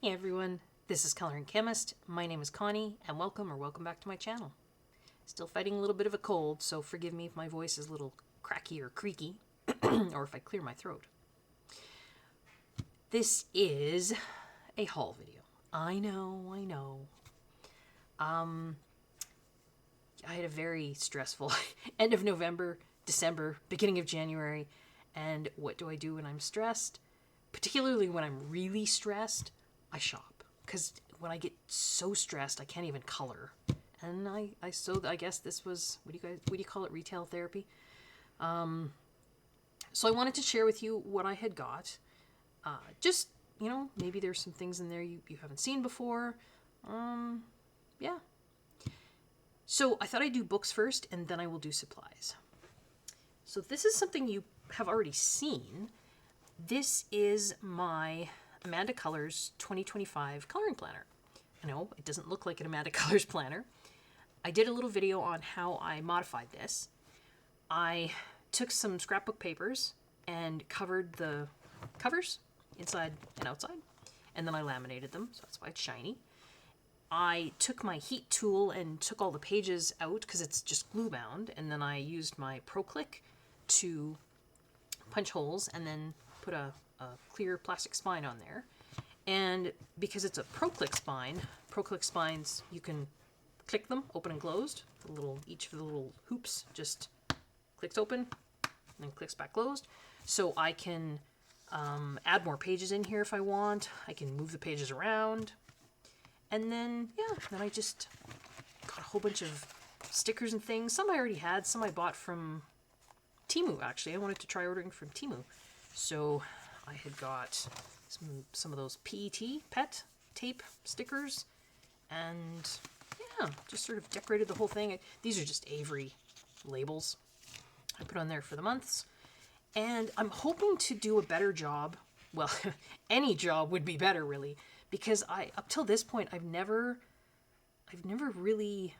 Hey everyone, this is Coloring Chemist. My name is Connie, and welcome back to my channel. Still fighting a little bit of a cold, so forgive me if my voice is a little cracky or creaky, or if I clear my throat. This is a haul video. I know. I had a very stressful end of November, December, beginning of January, and what do I do when I'm stressed? Particularly when I'm really stressed, I shop. Because when I get so stressed, I can't even color. And I guess this was, what do you call it, retail therapy? So I wanted to share with you what I had got. Just, maybe there's some things in there you haven't seen before. Yeah. So I thought I'd do books first, and then I will do supplies. So this is something you have already seen. This is my Amanda Colors 2025 coloring planner. I know, it doesn't look like an Amanda Colors planner. I did a little video on how I modified this. I took some scrapbook papers and covered the covers inside and outside, and then I laminated them, so that's why it's shiny. I took my heat tool and took all the pages out because it's just glue bound, and then I used my Pro Click to punch holes and then put a clear plastic spine on there. And because it's a Pro Click spines, you can click them open and closed. Each of the little hoops just clicks open and then clicks back closed. So I can add more pages in here if I want. I can move the pages around. And then, then I just got a whole bunch of stickers and things. Some I already had, some I bought from Temu, actually. I wanted to try ordering from Temu. So I had got some of those pet tape stickers, and just sort of decorated the whole thing. These are just Avery labels I put on there for the months. And I'm hoping to do a better job. Well, any job would be better, really, because up till this point, I've never really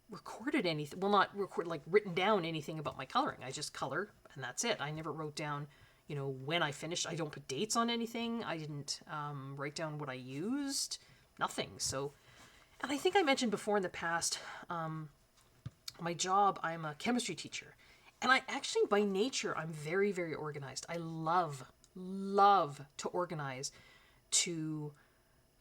recorded anything. Well, not written down anything about my coloring. I just color, and that's it. I never wrote down, when I finished. I don't put dates on anything. I didn't write down what I used. Nothing. So, and I think I mentioned before in the past, my job, I'm a chemistry teacher. And I actually, by nature, I'm very, very organized. I love to organize, to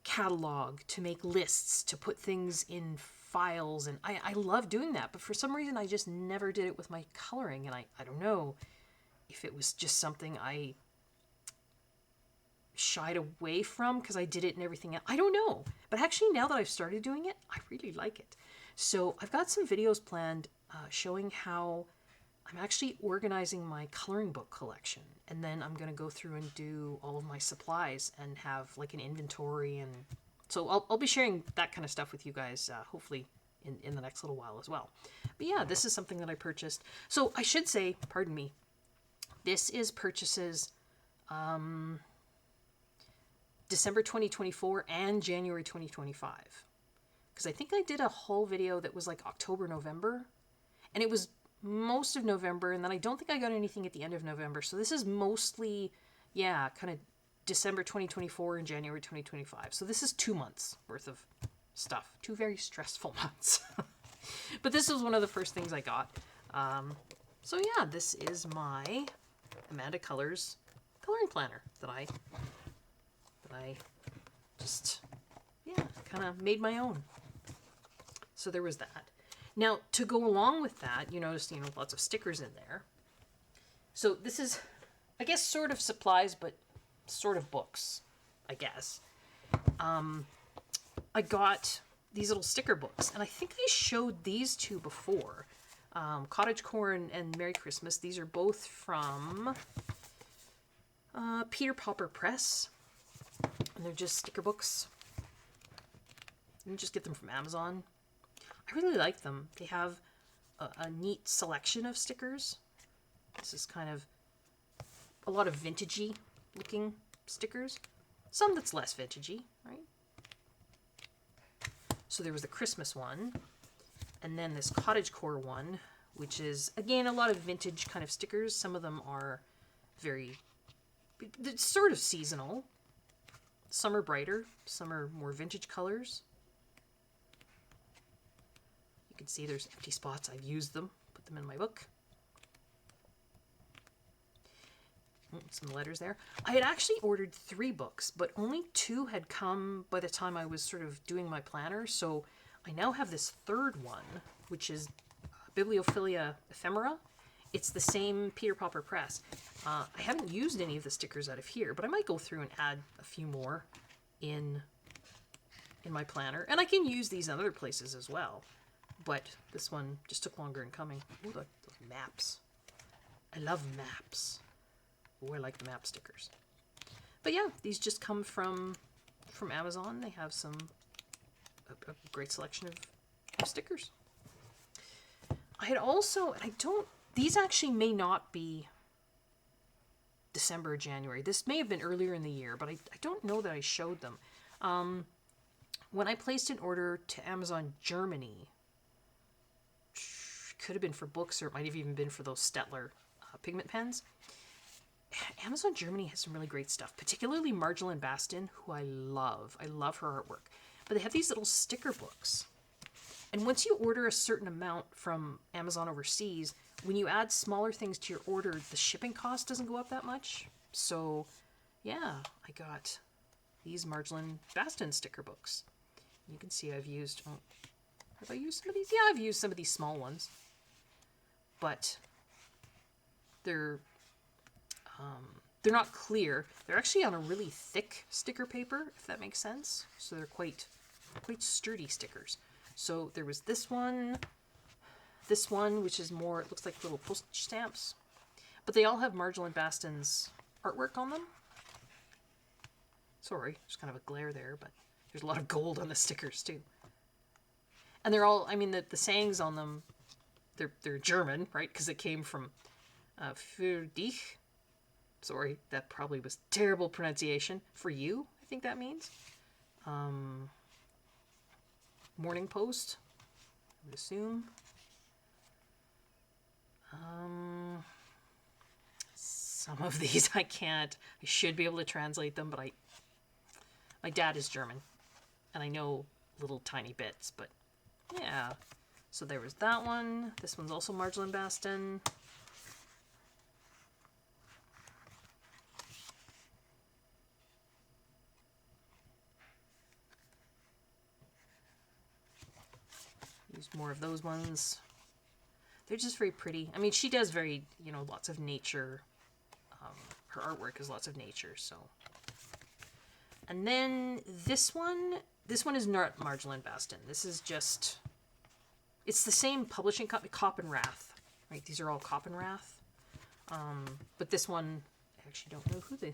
catalog, to make lists, to put things in files. And I love doing that. But for some reason, I just never did it with my coloring. And I don't know if it was just something I shied away from because I did it and everything else. I don't know. But actually, now that I've started doing it, I really like it. So I've got some videos planned showing how I'm actually organizing my coloring book collection. And then I'm going to go through and do all of my supplies and have like an inventory. And so I'll be sharing that kind of stuff with you guys, hopefully in the next little while as well. But yeah, this is something that I purchased. So I should say, pardon me, this is purchases December 2024 and January 2025. Because I think I did a whole video that was like October, November. And it was most of November, and then I don't think I got anything at the end of November. So this is mostly, kind of December 2024 and January 2025. So this is 2 months worth of stuff. 2 very stressful months. But this was one of the first things I got. So yeah, this is my Amanda Colors coloring planner that I just, kind of made my own. So there was that. Now, to go along with that, you notice, lots of stickers in there. So this is, I guess, sort of supplies, but sort of books, I guess. I got these little sticker books, and I think I showed these two before. Cottagecore and Merry Christmas. These are both from Peter Popper Press, and they're just sticker books. You can just get them from Amazon. I really like them. They have a neat selection of stickers. This is kind of a lot of vintagey looking stickers. Some that's less vintagey, right? So there was the Christmas one, and then this Cottagecore one, which is, again, a lot of vintage kind of stickers. Some of them are very, it's sort of seasonal. Some are brighter, some are more vintage colors. You can see there's empty spots. I've used them, put them in my book. Some letters there. I had actually ordered 3 books, but only 2 had come by the time I was sort of doing my planner. So I now have this 3rd one, which is Bibliophilia Ephemera. It's the same Peter Popper press. I haven't used any of the stickers out of here, but I might go through and add a few more in my planner. And I can use these in other places as well. But this one just took longer in coming. Ooh, those maps. I love maps. Ooh, I like the map stickers. But yeah, these just come from Amazon. They have a great selection of stickers. I had also, these actually may not be December or January. This may have been earlier in the year, but I don't know that I showed them. When I placed an order to Amazon Germany, could have been for books, or it might have even been for those Stettler pigment pens. Amazon Germany has some really great stuff, particularly Marjolaine Baston, who I love. I love her artwork. But they have these little sticker books. And once you order a certain amount from Amazon overseas, when you add smaller things to your order, the shipping cost doesn't go up that much. So, yeah, I got these Marjolaine Baston sticker books. You can see I've used... have I used some of these? Yeah, I've used some of these small ones. But they're not clear. They're actually on a really thick sticker paper, if that makes sense. So they're quite sturdy stickers. So there was this one, which is more, it looks like little postage stamps. But they all have Marjolaine Baston's artwork on them. Sorry, there's kind of a glare there, but there's a lot of gold on the stickers too. And they're all, I mean, the sayings on them, they're German, right? Because it came from für dich. Sorry, that probably was terrible pronunciation. For you, I think that means. Morning Post, I would assume. Some of these I can't. I should be able to translate them, but my dad is German, and I know little tiny bits, but yeah. So there was that one. This one's also Marjolaine Baston. Use more of those ones. They're just very pretty. I mean, she does very, lots of nature. Her artwork is lots of nature, so. And then this one is not Marjolaine Baston. This is just, it's the same publishing company, Cop and Wrath, right? These are all Cop and Wrath. But this one, I actually don't know who the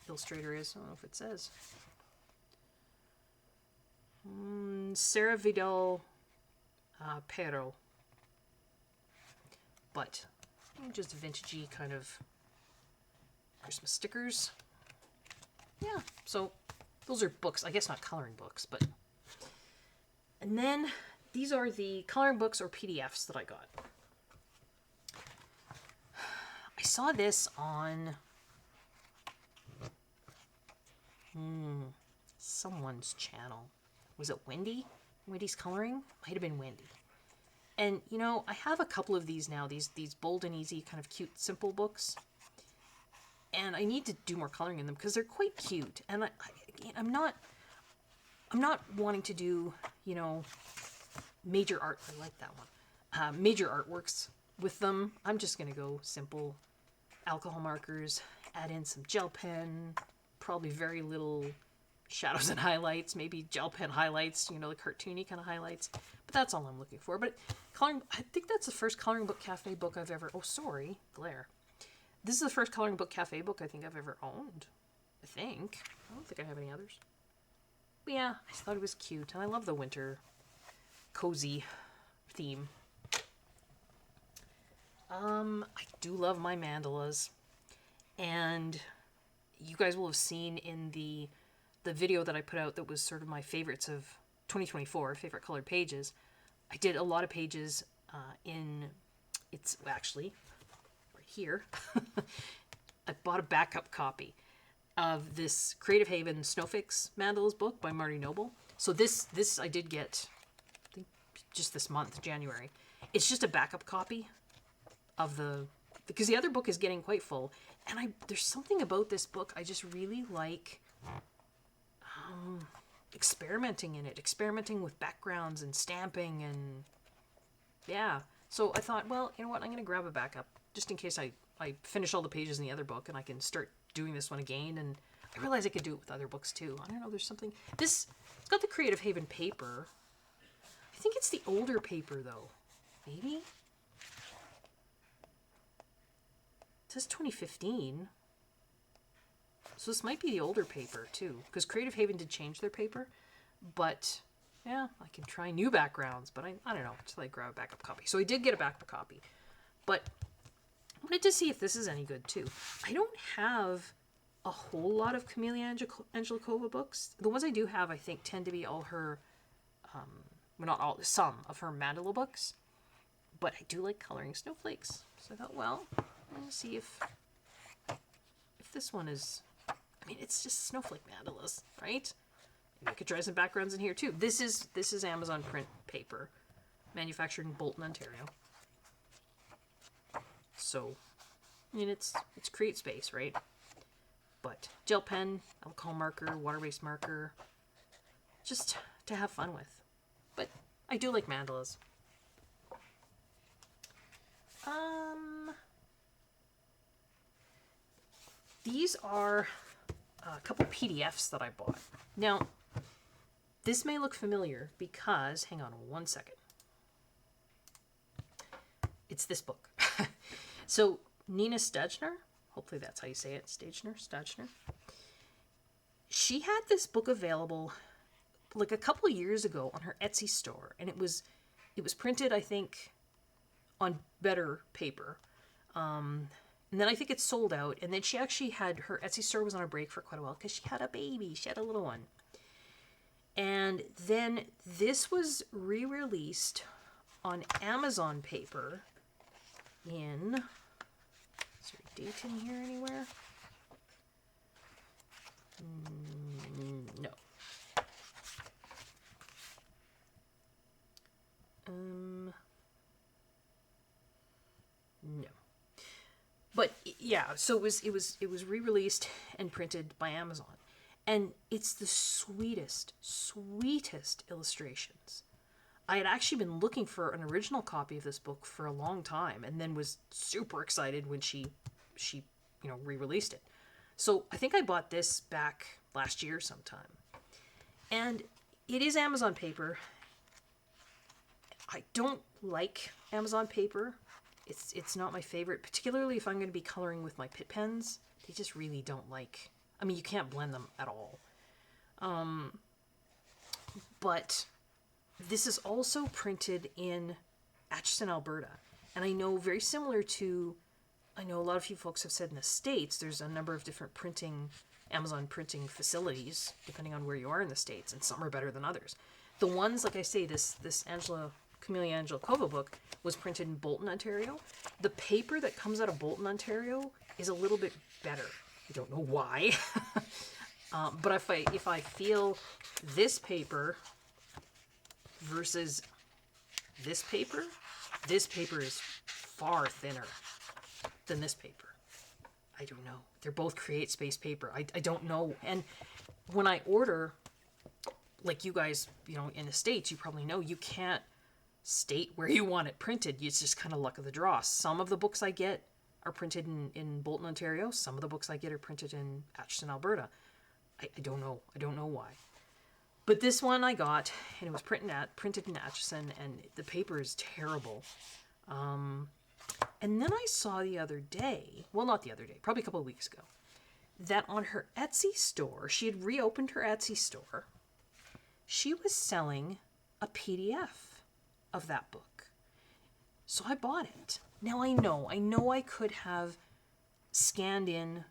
illustrator is. I don't know if it says. Sarah Vidal Pero. But just vintagey kind of Christmas stickers. Yeah, so those are books. I guess not coloring books, but... And then these are the coloring books or PDFs that I got. I saw this on someone's channel. Was it Wendy? Wendy's Coloring? Might have been Wendy. And, I have a couple of these now, these bold and easy kind of cute, simple books. And I need to do more coloring in them because they're quite cute. And I'm not wanting to do, major art. I like that one. Major artworks with them. I'm just going to go simple alcohol markers, add in some gel pen, probably very little shadows and highlights, maybe gel pen highlights, the cartoony kind of highlights. But that's all I'm looking for. But coloring, I think that's the first Coloring Book Cafe book I've ever... Oh, sorry. Glare. This is the first Coloring Book Cafe book I think I've ever owned. I think. I don't think I have any others. But yeah, I thought it was cute. And I love the winter cozy theme. I do love my mandalas. And you guys will have seen in the video that I put out that was sort of my favorites of 2024, favorite colored pages. I did a lot of pages it's actually right here. I bought a backup copy. of this Creative Haven Snowflakes Mandalas book by Marty Noble. So this I did get, I think, just this month, January. It's just a backup copy of because the other book is getting quite full. And there's something about this book I just really like experimenting in it. Experimenting with backgrounds and stamping and... Yeah. So I thought, well, you know what? I'm going to grab a backup just in case I finish all the pages in the other book and I can start doing this one again. And I realized I could do it with other books too. I don't know. There's something... It's got the Creative Haven paper. I think it's the older paper though. Maybe? It says 2015. So this might be the older paper too, because Creative Haven did change their paper. But yeah, I can try new backgrounds, but I don't know until I grab a backup copy. So I did get a backup copy, but I wanted to see if this is any good too. I don't have a whole lot of Camelia Angelikova books. The ones I do have, I think, tend to be all her, well, not all, some of her mandala books. But I do like coloring snowflakes. So I thought, well, let's see if this one is... I mean, it's just snowflake mandalas, right? Maybe I could try some backgrounds in here too. This is Amazon print paper, manufactured in Bolton, Ontario. So, I mean, it's Create Space, right? But gel pen, alcohol marker, water-based marker, just to have fun with. But I do like mandalas. These are a couple PDFs that I bought. Now, this may look familiar because, hang on one second. It's this book. So, Nina Stajner, hopefully that's how you say it, Stajner. She had this book available like a couple years ago on her Etsy store, and it was printed, I think, on better paper. And then I think it sold out. And then she actually had, her Etsy store was on a break for quite a while because she had a baby. She had a little one. And then this was re-released on Amazon paper in, is there a date in here anywhere? No. No. But yeah, so it was re-released and printed by Amazon. And it's the sweetest illustrations. I had actually been looking for an original copy of this book for a long time, and then was super excited when she re-released it. So I think I bought this back last year sometime. And it is Amazon paper. I don't like Amazon paper. It's not my favorite, particularly if I'm going to be coloring with my Pitt pens. They just really don't like... I mean, you can't blend them at all. But this is also printed in Atchison, Alberta. And I know very similar to... I know a lot of you folks have said in the States, there's a number of different Amazon printing facilities, depending on where you are in the States, and some are better than others. The ones, like I say, this Camelia Angelikova book was printed in Bolton, Ontario. The paper that comes out of Bolton, Ontario is a little bit better. I don't know why. But if I feel this paper versus this paper is far thinner than this paper. I don't know. They're both Create Space paper. I don't know. And when I order, like you guys, in the States, you probably know you can't state where you want it printed. It's just kind of luck of the draw. Some of the books I get are printed in Bolton, Ontario. Some of the books I get are printed in Atchison, Alberta. I don't know. I don't know why. But this one I got, and it was printed in Atchison, and the paper is terrible. And then I saw the other day, well, not the other day, probably a couple of weeks ago, that on her Etsy store, she had reopened her Etsy store, she was selling a PDF of that book. So I bought it. Now I know I could have scanned in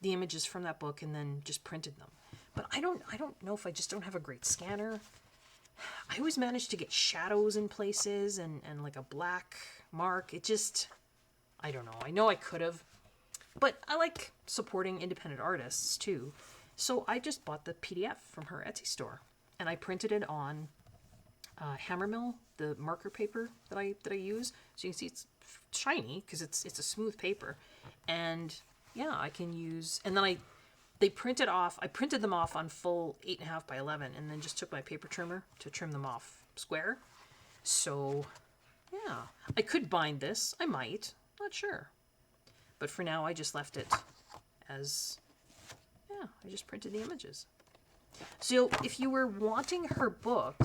the images from that book and then just printed them. But I don't know if I just don't have a great scanner. I always manage to get shadows in places and like a black mark. It just, I don't know. I know I could have. But I like supporting independent artists too. So I just bought the PDF from her Etsy store, and I printed it on Hammermill, the marker paper that I use. So you can see it's shiny because it's a smooth paper, and yeah, I can use. And then they printed off. I printed them off on full 8.5 by 11, and then just took my paper trimmer to trim them off square. So yeah, I could bind this. I might. Not sure. But for now, I just left it as, yeah, I just printed the images. So if you were wanting her book,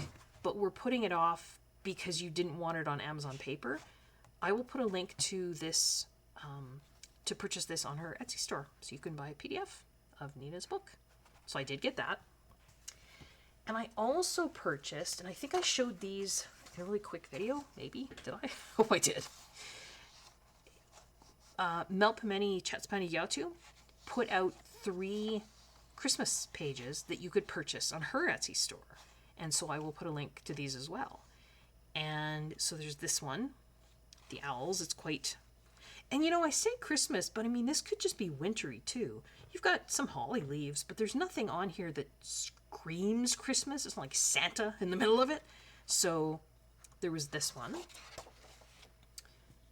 but were putting it off because you didn't want it on Amazon paper, I will put a link to this, to purchase this on her Etsy store. So you can buy a PDF of Nina's book. So I did get that. And I also purchased, and I think I showed these in a really quick video, maybe. Did I? Hope I did. Melpomeni Chatzipanagiotou put out 3 Christmas pages that you could purchase on her Etsy store. And so I will put a link to these as well. And so there's this one, the owls. It's quite, and you know, I say Christmas, but I mean, this could just be wintry too. You've got some holly leaves, but there's nothing on here that screams Christmas. It's not like Santa in the middle of it. So there was this one.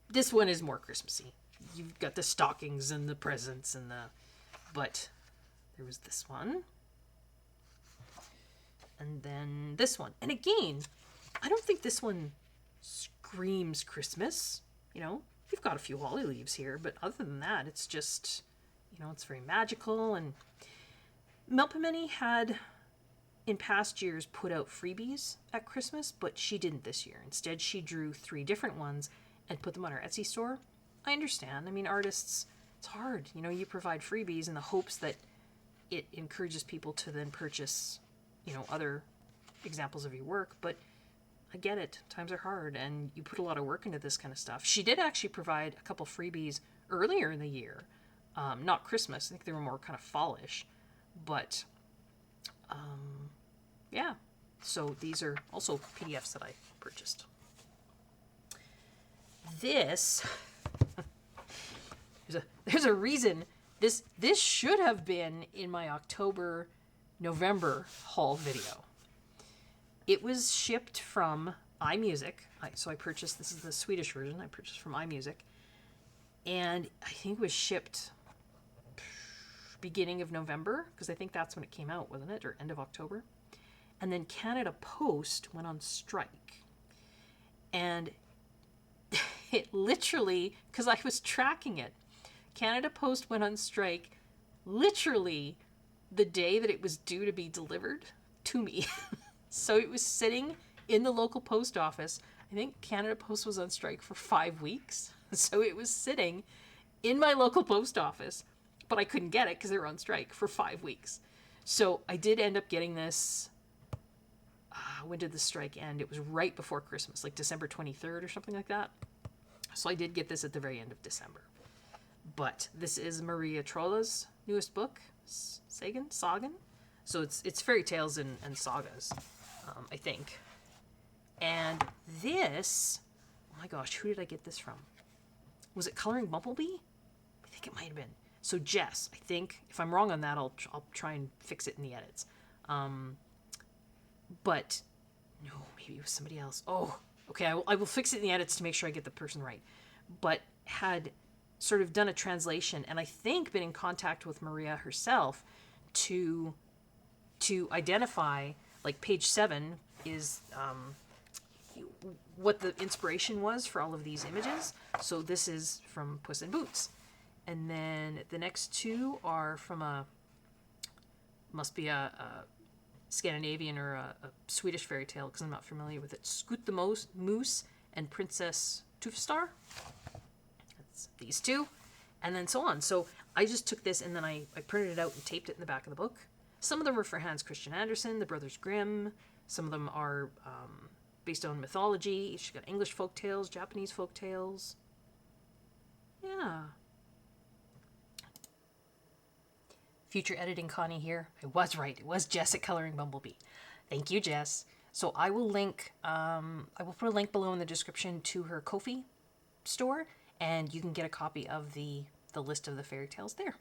This one is more Christmassy. You've got the stockings and the presents and but there was this one. And then this one. And again, I don't think this one screams Christmas. You know, you've got a few holly leaves here, but other than that, it's just, you know, it's very magical. And Melpomeni had, in past years, put out freebies at Christmas, but she didn't this year. Instead, she drew 3 different ones and put them on her Etsy store. I understand. I mean, artists, it's hard. You know, you provide freebies in the hopes that it encourages people to then purchase, you know, other examples of your work. But I get it. Times are hard, and you put a lot of work into this kind of stuff. She did actually provide a couple freebies earlier in the year. Not Christmas. I think they were more kind of fallish. But, yeah. So these are also PDFs that I purchased. This... There's a reason this should have been in my November haul video. It was shipped from iMusic. So I purchased, this is the Swedish version, I purchased from iMusic. And I think it was shipped beginning of November, because I think that's when it came out, wasn't it? Or end of October. And then Canada Post went on strike. And it literally, because I was tracking it, Canada Post went on strike literally the day that it was due to be delivered to me. So it was sitting in the local post office. I think Canada Post was on strike for 5 weeks. So it was sitting in my local post office, but I couldn't get it because they were on strike for 5 weeks. So I did end up getting this. When did the strike end? It was right before Christmas, like December 23rd or something like that. So I did get this at the very end of December. But this is Maria Trolle's newest book, Sagan. So it's fairy tales and sagas, I think. And this, oh my gosh, who did I get this from? Was it Colouring Bumblebee? I think it might have been. So Jess, I think, if I'm wrong on that, I'll try and fix it in the edits. But no, maybe it was somebody else. Oh, okay, I will fix it in the edits to make sure I get the person right. But had sort of done a translation, and I think been in contact with Maria herself to identify, like page 7 is what the inspiration was for all of these images. So this is from Puss in Boots. And then the next 2 are from must be a Scandinavian or a Swedish fairy tale, because I'm not familiar with it. Scoot the Moose and Princess Tufstar. That's these 2. And then so on. So I just took this and then I printed it out and taped it in the back of the book. Some of them are for Hans Christian Andersen, the Brothers Grimm. Some of them are based on mythology. She's got English folk tales, Japanese folk tales. Yeah. Future editing Connie here. I was right. It was Jess at Colouring Bumblebee. Thank you, Jess. So I will link, I will put a link below in the description to her Ko-fi store, and you can get a copy of the the list of the fairy tales there.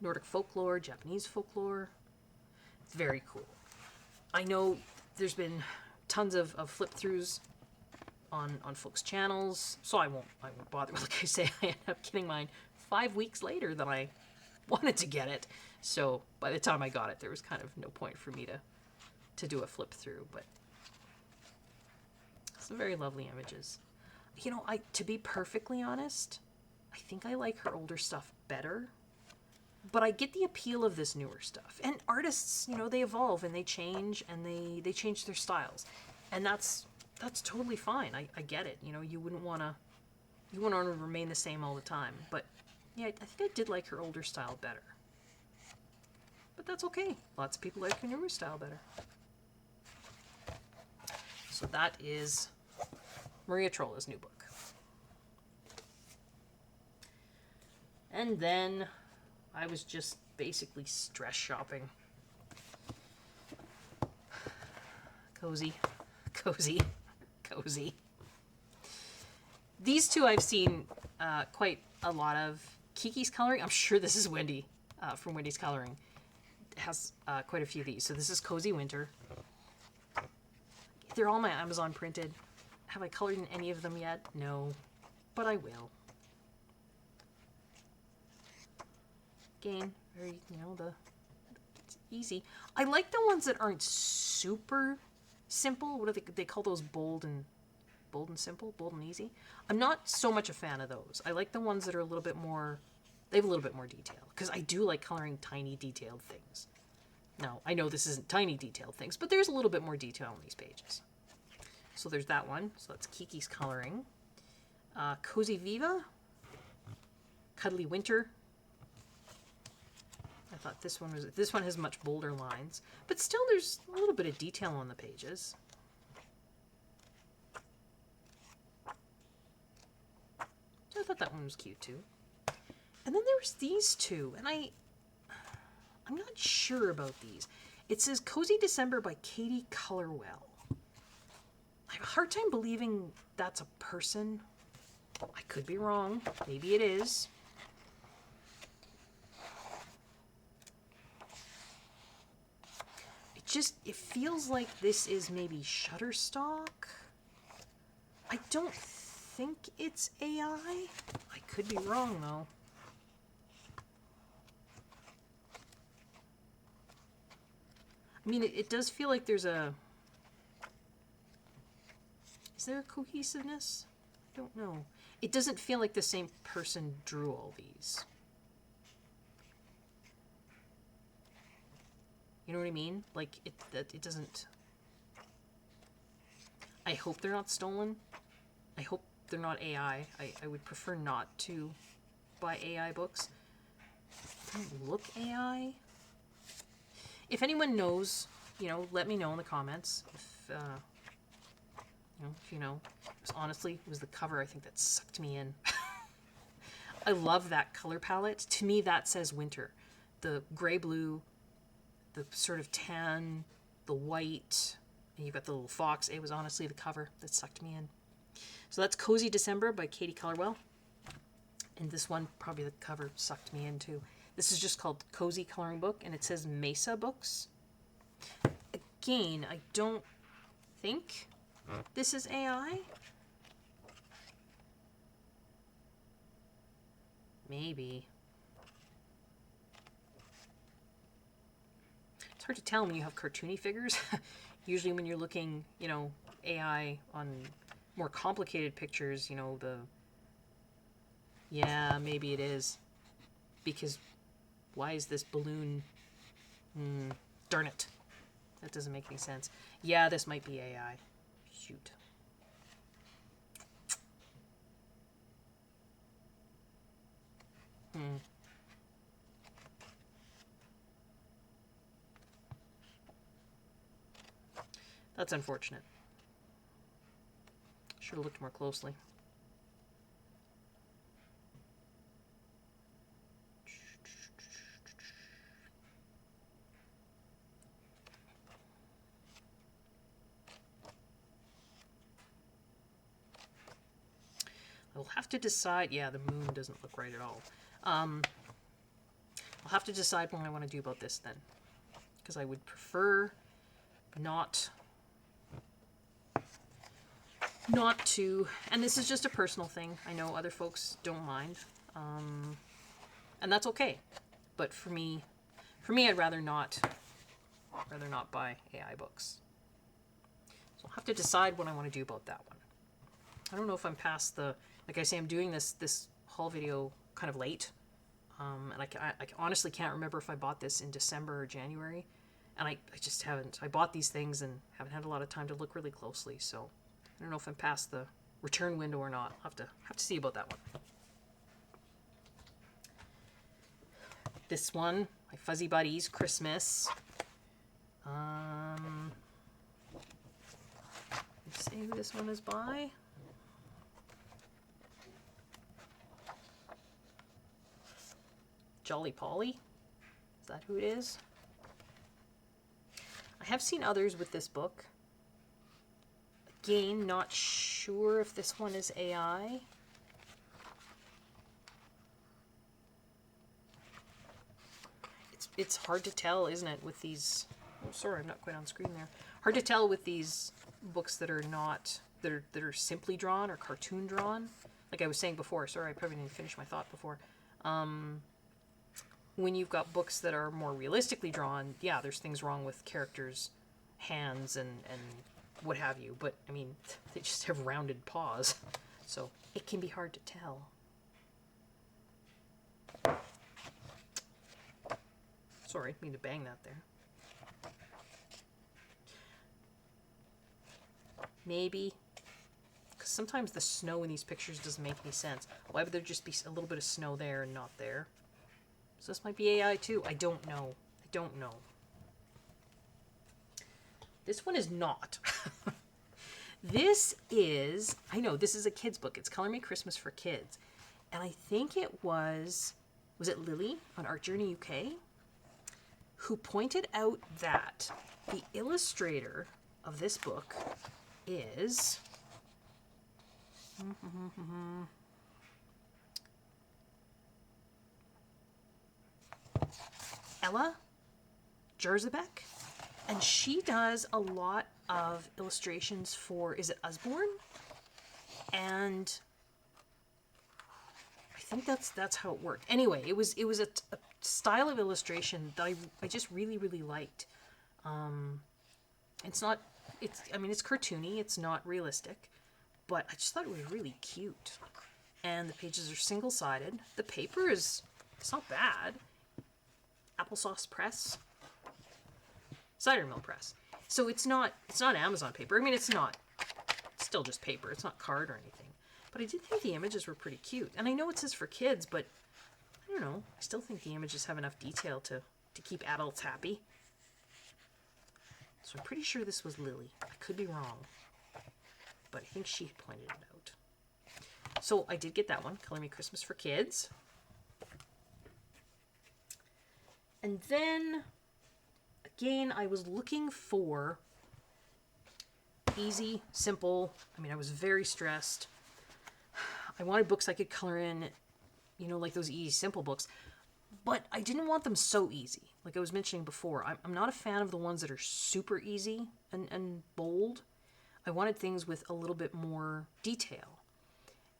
Nordic folklore, Japanese folklore. It's very cool. I know there's been tons of flip-throughs on folks' channels, so I won't bother. Like I say, I ended up getting mine 5 weeks later than I wanted to get it. So by the time I got it, there was kind of no point for me to do a flip-through. But some very lovely images. You know, to be perfectly honest, I think I like her older stuff better. But I get the appeal of this newer stuff. And artists, you know, they evolve and they change and they change their styles. And that's totally fine. I get it. You know, you wouldn't want to remain the same all the time. But yeah, I think I did like her older style better. But that's okay. Lots of people like her newer style better. So that is Maria Trolle's new book. And then I was just basically stress shopping. Cozy. These two I've seen quite a lot of. Kiki's Coloring, I'm sure this is Wendy from Wendy's Coloring. It has quite a few of these. So this is Cozy Winter. They're all my Amazon printed. Have I colored in any of them yet? No, but I will. Again, very, you know, it's easy. I like the ones that aren't super simple. What do they call those? Bold and simple, bold and easy. I'm not so much a fan of those. I like the ones that are a little bit more, they have a little bit more detail, because I do like coloring tiny detailed things. Now, I know this isn't tiny detailed things, but there's a little bit more detail on these pages. So there's that one. So that's Kiki's Coloring. Cozy Viva. Cuddly Winter. I thought this one has much bolder lines, but still there's a little bit of detail on the pages. So I thought that one was cute too. And then there was these two, and I'm not sure about these. It says Cozy December by Katie Colorwell. I have a hard time believing that's a person. I could be wrong. Maybe it is. It feels like this is maybe Shutterstock. I don't think it's AI. I could be wrong though. I mean, it does feel like there's a... Is there a cohesiveness? I don't know. It doesn't feel like the same person drew all these. You know what I mean? Like, it doesn't... I hope they're not stolen. I hope they're not AI. I would prefer not to buy AI books. They don't look AI. If anyone knows, you know, let me know in the comments. If you know, honestly, it was the cover, I think, that sucked me in. I love that color palette. To me, that says winter. The gray-blue, the sort of tan, the white, and you've got the little fox. It was honestly the cover that sucked me in. So that's Cozy December by Katie Colorwell. And this one, probably the cover sucked me in too. This is just called Cozy Coloring Book, and it says Mesa Books. Again, I don't think this is AI. Maybe. It's hard to tell when you have cartoony figures. Usually when you're looking, you know, AI on more complicated pictures, you know, yeah, maybe it is. Because why is this balloon... darn it. That doesn't make any sense. Yeah, this might be AI. Shoot. That's unfortunate. Should have looked more closely. I will have to decide. Yeah, the moon doesn't look right at all. I'll have to decide what I want to do about this then, because I would prefer not to, and this is just a personal thing. I know other folks don't mind, and that's okay. But for me, I'd rather not buy AI books. So I'll have to decide what I want to do about that one. I don't know if I'm past the, like I say, I'm doing this haul video kind of late. And I honestly can't remember if I bought this in December or January. And I just haven't. I bought these things and haven't had a lot of time to look really closely. So I don't know if I'm past the return window or not. I'll have to see about that one. This one, my Fuzzy Buddies Christmas. Let's see who this one is by. Jolly Polly. Is that who it is? I have seen others with this book. Again, not sure if this one is AI. It's hard to tell, isn't it, with these... Oh, sorry, I'm not quite on screen there. Hard to tell with these books that are not... that are simply drawn or cartoon drawn. Like I was saying before. Sorry, I probably didn't finish my thought before. When you've got books that are more realistically drawn, yeah, there's things wrong with characters' hands and what have you. But, I mean, they just have rounded paws. So it can be hard to tell. Sorry, I didn't mean to bang that there. Maybe. Because sometimes the snow in these pictures doesn't make any sense. Why would there just be a little bit of snow there and not there? So this might be AI too. I don't know. I don't know. This one is not. This is, I know, this is a kid's book. It's Color Me Christmas for Kids. And I think it was it Lily on Art Journey UK? Who pointed out that the illustrator of this book is... Ella Jerzebek, and she does a lot of illustrations for, is it Usborne? And I think that's how it worked. Anyway, it was a style of illustration that I just really liked. It's cartoony, it's not realistic, but I just thought it was really cute. And the pages are single-sided. The paper it's not bad. Applesauce press, cider mill press. So it's not Amazon paper. I mean, it's still just paper. It's not card or anything. But I did think the images were pretty cute. And I know it says for kids, but I don't know. I still think the images have enough detail to keep adults happy. So I'm pretty sure this was Lily. I could be wrong, but I think she pointed it out. So I did get that one, Color Me Christmas for Kids. And then, again, I was looking for easy, simple. I mean, I was very stressed. I wanted books I could color in, like those easy, simple books. But I didn't want them so easy. Like I was mentioning before, I'm not a fan of the ones that are super easy and bold. I wanted things with a little bit more detail.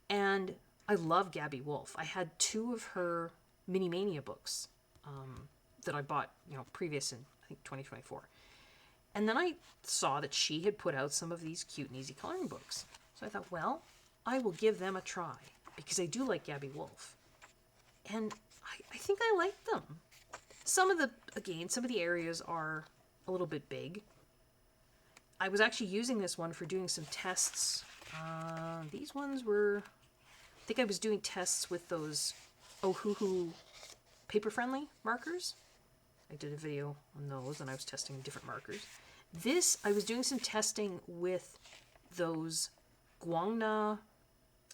And I love Gabby Wolf. I had 2 of her Mini Mania books. That I bought, previous in, I think, 2024. And then I saw that she had put out some of these cute and easy coloring books. So I thought, well, I will give them a try, because I do like Gabby Wolf. And I think I like them. Some of the areas are a little bit big. I was actually using this one for doing some tests. These ones were, I think I was doing tests with those Ohuhu paper-friendly markers. I did a video on those, and I was testing different markers. This, I was doing some testing with those Guangna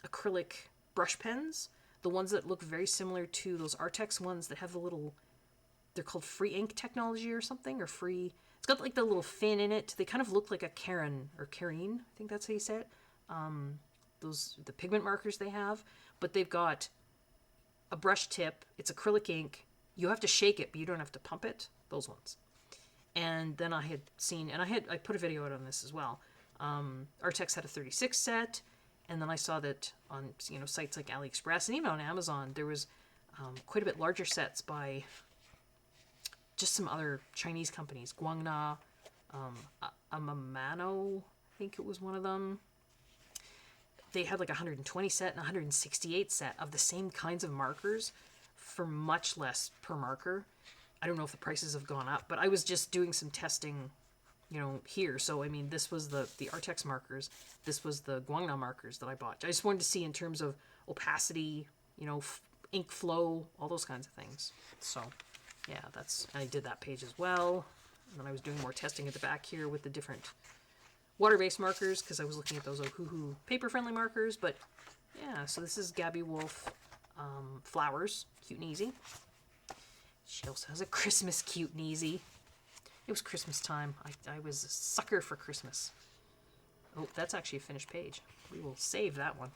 acrylic brush pens, the ones that look very similar to those Artex ones that have the little, they're called free ink technology or something, or free, it's got like the little fin in it. They kind of look like a Karen, or Karine, I think that's how you say it. The pigment markers they have, but they've got a brush tip. It's acrylic ink. You have to shake it, but you don't have to pump it. Those ones. And then I had seen, and I put a video out on this as well. Artex had a 36 set, and then I saw that on sites like AliExpress and even on Amazon there was quite a bit larger sets by just some other Chinese companies. Guangna, Amamano, I think it was one of them. They had like a 120 set and 168 set of the same kinds of markers for much less per marker. I don't know if the prices have gone up, but I was just doing some testing, here. So, I mean, this was the Artex markers. This was the Guangna markers that I bought. I just wanted to see in terms of opacity, ink flow, all those kinds of things. So, yeah, I did that page as well. And then I was doing more testing at the back here with the different water-based markers because I was looking at those Ohuhu paper-friendly markers. But, yeah, so this is Gabby Wolf Flowers, cute and easy. She also has a Christmas cute and easy. It was Christmas time. I was a sucker for Christmas. Oh, that's actually a finished page. We will save that one.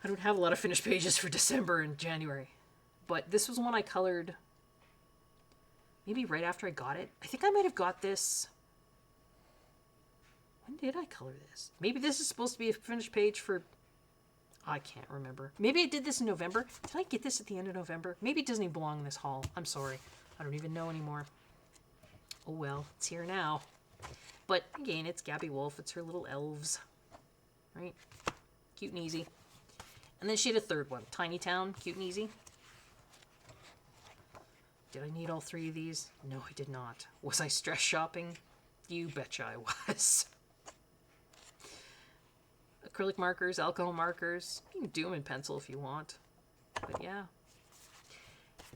I don't have a lot of finished pages for December and January. But this was one I colored maybe right after I got it. I think I might have got this. When did I color this? Maybe this is supposed to be a finished page for... I can't remember. Maybe I did this in November. Did I get this at the end of November? Maybe it doesn't even belong in this haul. I'm sorry. I don't even know anymore. Oh well, it's here now. But again, it's Gabby Wolf. It's her little elves. Right? Cute and easy. And then she had a third one. Tiny Town. Cute and easy. Did I need all three of these? No, I did not. Was I stress shopping? You betcha I was. Acrylic markers, alcohol markers. You can do them in pencil if you want. But yeah.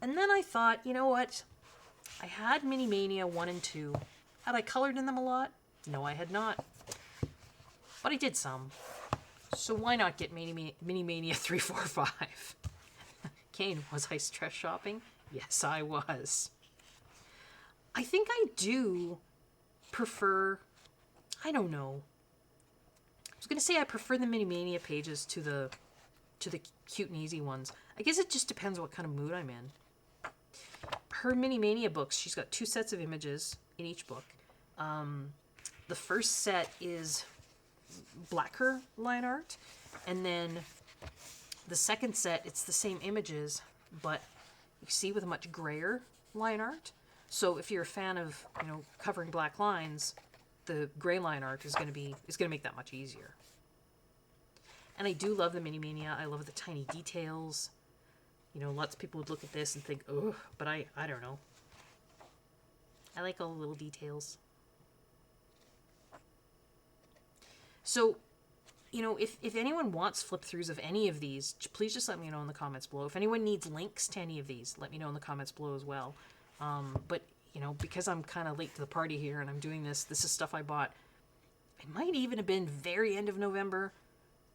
And then I thought, you know what? I had Mini Mania 1 and 2. Had I colored in them a lot? No, I had not. But I did some. So why not get Mini Mania 3, 4, 5? Kane, was I stress shopping? Yes, I was. I think I do prefer... I don't know. I was going to say I prefer the Mini Mania pages to the cute and easy ones. I guess it just depends what kind of mood I'm in. Her Mini Mania books, she's got 2 sets of images in each book. The first set is blacker line art, and then the second set, it's the same images, but you see with a much grayer line art. So if you're a fan of, covering black lines, the gray line art is going to make that much easier. And I do love the Mini Mania. I love the tiny details. Lots of people would look at this and think, oh, but I don't know. I like all the little details. So, if anyone wants flip-throughs of any of these, please just let me know in the comments below. If anyone needs links to any of these, let me know in the comments below as well. But, because I'm kind of late to the party here and I'm doing this is stuff I bought. It might even have been very end of November,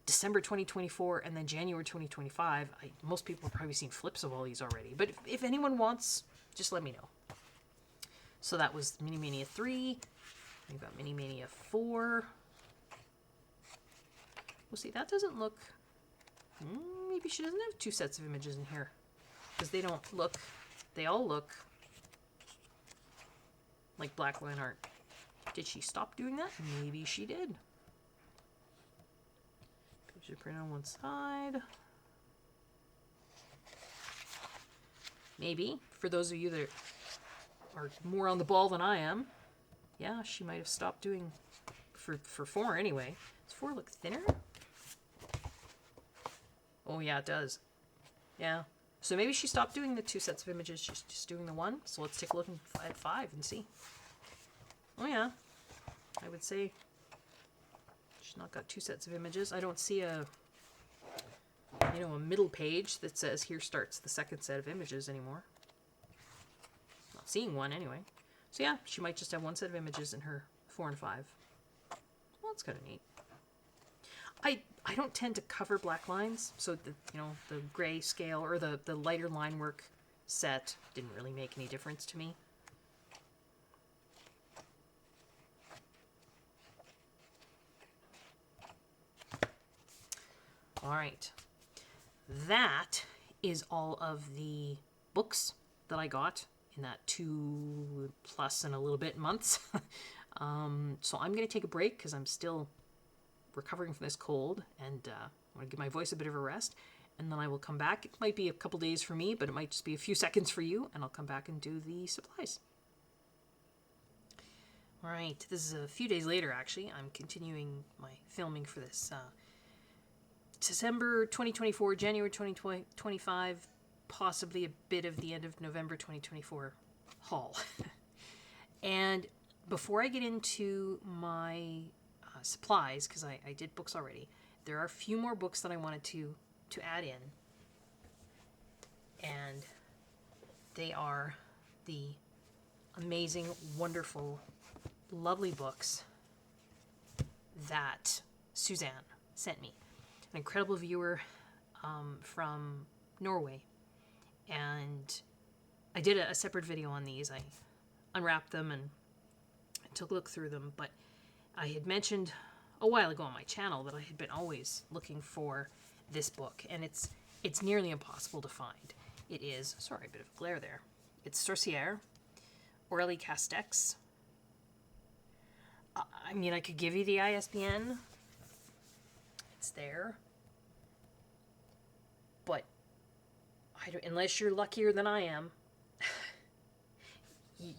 December 2024, and then January 2025. Most people have probably seen flips of all these already. But if anyone wants, just let me know. So that was Mini Mania 3. We've got Mini Mania 4. Well, see, that doesn't look... maybe she doesn't have 2 sets of images in here. Because they don't look... They all look like black line art. Did she stop doing that? Maybe she did. Page of print on one side. Maybe. For those of you that are more on the ball than I am, yeah, she might have stopped doing... For 4 anyway. Does 4 look thinner? Oh, yeah, it does. Yeah. So maybe she stopped doing the 2 sets of images. She's just doing the 1. So let's take a look at 5 and see. Oh, yeah. I would say she's not got 2 sets of images. I don't see a middle page that says here starts the 2nd set of images anymore. Not seeing one anyway. So yeah, she might just have 1 set of images in her 4 and 5. Well, that's kind of neat. I don't tend to cover black lines, so the gray scale or the lighter line work set didn't really make any difference to me. All right, that is all of the books that I got in that 2+ and a little bit months. So I'm going to take a break because I'm still recovering from this cold, and I want to give my voice a bit of a rest. And then I will come back. It might be a couple days for me, but it might just be a few seconds for you, and I'll come back and do the supplies. All right, this is a few days later, actually. I'm continuing my filming for this December 2024, January 2025, possibly a bit of the end of November 2024 haul. And before I get into my supplies, because I did books already, there are a few more books that I wanted to add in. And they are the amazing, wonderful, lovely books that Suzanne sent me. An incredible viewer from Norway. And I did a separate video on these. I unwrapped them and took a look through them. But I had mentioned a while ago on my channel that I had been always looking for this book. And it's nearly impossible to find. It is, sorry, a bit of glare there. It's Sorcière, Aurélie Castex. I mean, I could give you the ISBN. It's there. But unless you're luckier than I am,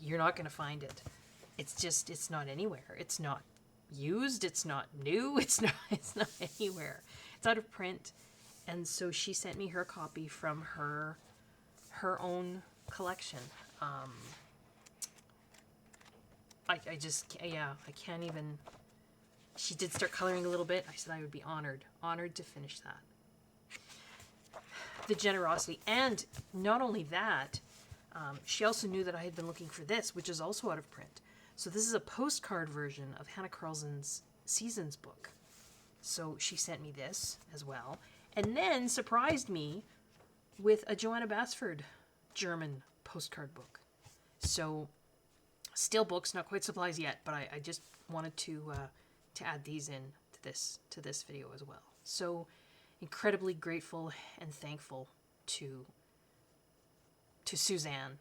you're not going to find it. It's not anywhere. It's not used. It's not new. It's not anywhere. It's out of print. And so she sent me her copy from her own collection. I can't even. She did start coloring a little bit. I said I would be honored to finish that. The generosity, and not only that, she also knew that I had been looking for this, which is also out of print. So this is a postcard version of Hannah Carlson's Seasons book. So she sent me this as well, and then surprised me with a Joanna Basford German postcard book. So still books, not quite supplies yet, but I just wanted to add these in to this video as well. So incredibly grateful and thankful to Suzanne.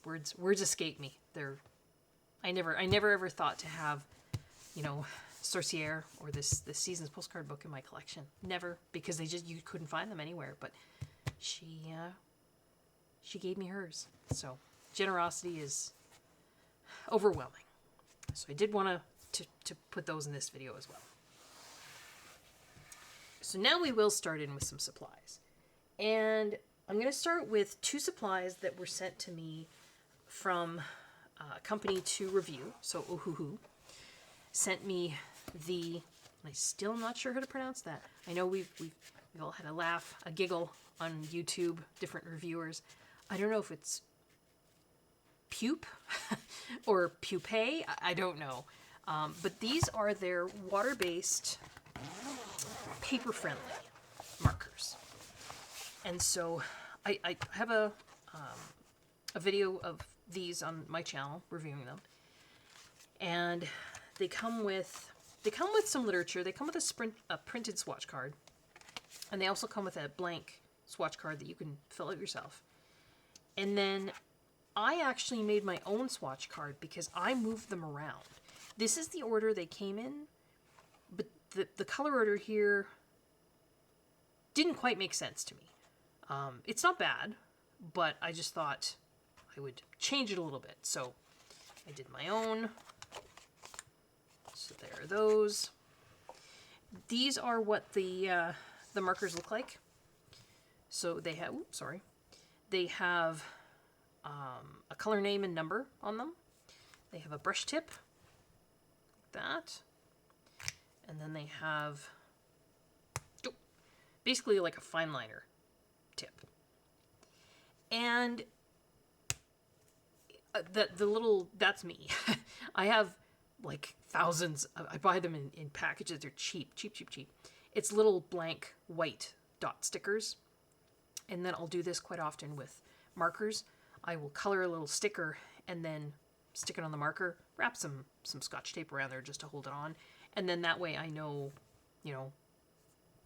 Words escape me. I never ever thought to have, Sorcière or this Seasons postcard book in my collection. Never, because you couldn't find them anywhere. But she gave me hers. So generosity is overwhelming. So I did want to put those in this video as well. So now we will start in with some supplies. And I'm going to start with 2 supplies that were sent to me from a company to review. So Ohuhu sent me I'm still not sure how to pronounce that. I know we've all had a laugh, a giggle on YouTube, different reviewers. I don't know if it's Pupe or Pupe. I don't know. But these are their water-based, paper-friendly markers. And so I have a video of these on my channel, reviewing them. And they come with some literature. They come with a printed swatch card. And they also come with a blank swatch card that you can fill out yourself. And then I actually made my own swatch card because I moved them around. This is the order they came in, but the color order here didn't quite make sense to me. It's not bad, but I just thought I would change it a little bit. So I did my own. So there are those. These are what the markers look like. So they have, they have a color name and number on them. They have a brush tip, like that. And then they have basically like a fine liner tip. And the little, that's me. I have like thousands. I buy them in packages. They're cheap. It's little blank white dot stickers. And then I'll do this quite often with markers. I will color a little sticker and then stick it on the marker, wrap some Scotch tape around there just to hold it on. And then that way I know,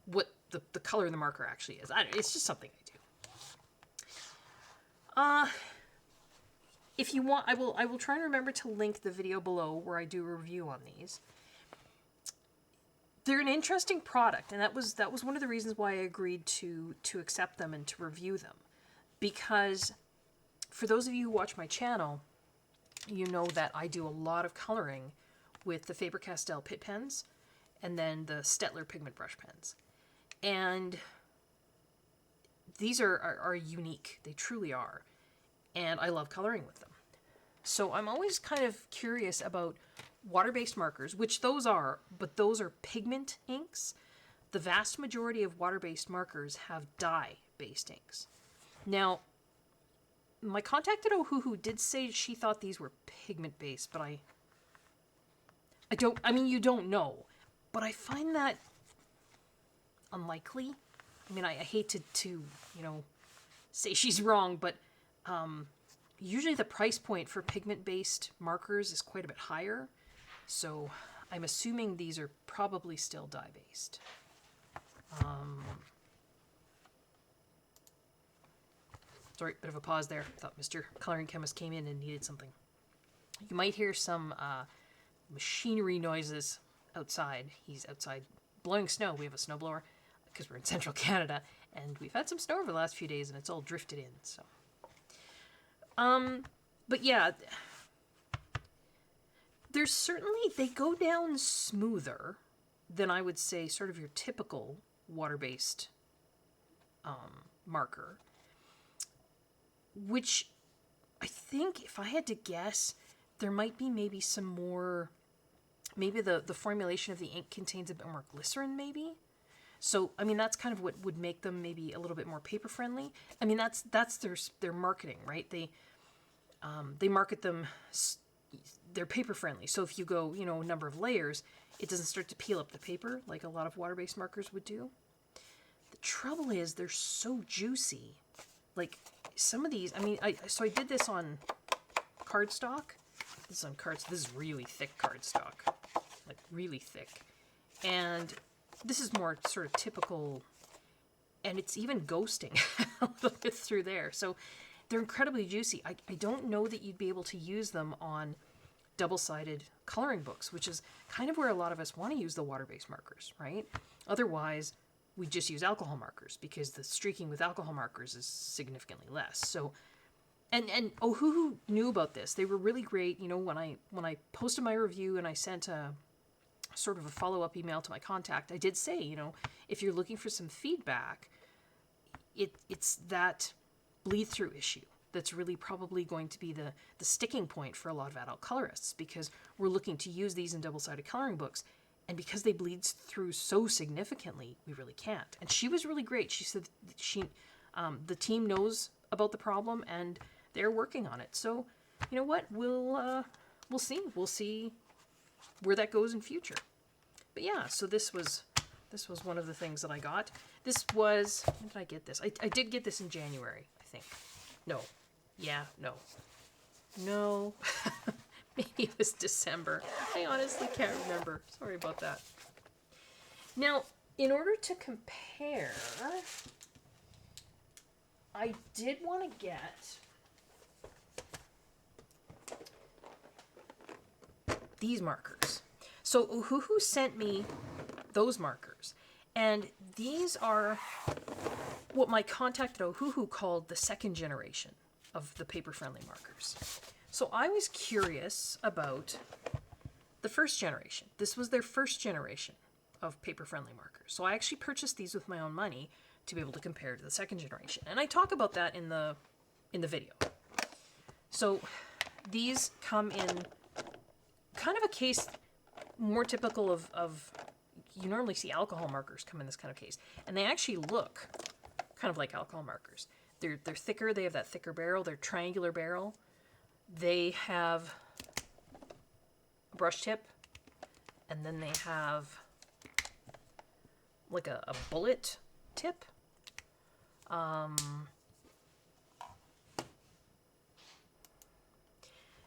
what the color the marker actually is. It's just something I do. If you want, I will try and remember to link the video below where I do a review on these. They're an interesting product, and that was one of the reasons why I agreed to accept them and to review them. Because for those of you who watch my channel, you know that I do a lot of coloring with the Faber-Castell Pitt pens and then the Staedtler pigment brush pens. And these are unique. They truly are. And I love coloring with them. So I'm always kind of curious about water-based markers, which those are, but those are pigment inks. The vast majority of water-based markers have dye-based inks. Now, my contact at Ohuhu did say she thought these were pigment-based, but I mean, you don't know, but I find that unlikely. I mean, I hate to you know, say she's wrong, but usually the price point for pigment-based markers is quite a bit higher. So I'm assuming these are probably still dye-based. Sorry, bit of a pause there. Thought Mr. Coloring Chemist came in and needed something. You might hear some machinery noises outside. He's outside blowing snow. We have a snowblower because we're in central Canada, and we've had some snow over the last few days, and it's all drifted in. So, but yeah, there's certainly, they go down smoother than I would say sort of your typical water-based marker, which I think, if I had to guess, there might be maybe some more, maybe the formulation of the ink contains a bit more glycerin maybe. So, I mean, that's kind of what would make them maybe a little bit more paper friendly. I mean, that's their marketing, right? They market them, they're paper friendly. So if you go, you know, a number of layers, it doesn't start to peel up the paper like a lot of water-based markers would do. The trouble is they're so juicy. Like some of these, I mean, I did this on cardstock. This is on cards. This is really thick cardstock, like really thick. And this is more sort of typical, and it's even ghosting a little bit through there. So they're incredibly juicy. I don't know that you'd be able to use them on double-sided coloring books, which is kind of where a lot of us want to use the water-based markers, right? Otherwise, we just use alcohol markers because the streaking with alcohol markers is significantly less. So, and Ohuhu knew about this. They were really great. You know, when I posted my review and I sent a sort of a follow-up email to my contact, I did say, you know, if you're looking for some feedback, it's that bleed-through issue that's really probably going to be the sticking point for a lot of adult colorists, because we're looking to use these in double-sided coloring books, and because they bleed through so significantly, we really can't. And she was really great. She said the team knows about the problem and they're working on it. So, you know what? We'll see. We'll see where that goes in future. But yeah, so this was one of the things that I got. This was, when did I get this? I did get this in January, I think. No. Yeah, no. Maybe it was December. I honestly can't remember. Sorry about that. Now, in order to compare, I did want to get these markers. So Ohuhu sent me those markers. And these are what my contact at Ohuhu called the second generation of the paper-friendly markers. So I was curious about the first generation. This was their first generation of paper-friendly markers. So I actually purchased these with my own money to be able to compare to the second generation. And I talk about that in the video. So these come in kind of a case more typical of you normally see alcohol markers come in this kind of case. And they actually look kind of like alcohol markers. They're thicker, they have that thicker barrel, they're triangular barrel. They have a brush tip, and then they have like a bullet tip.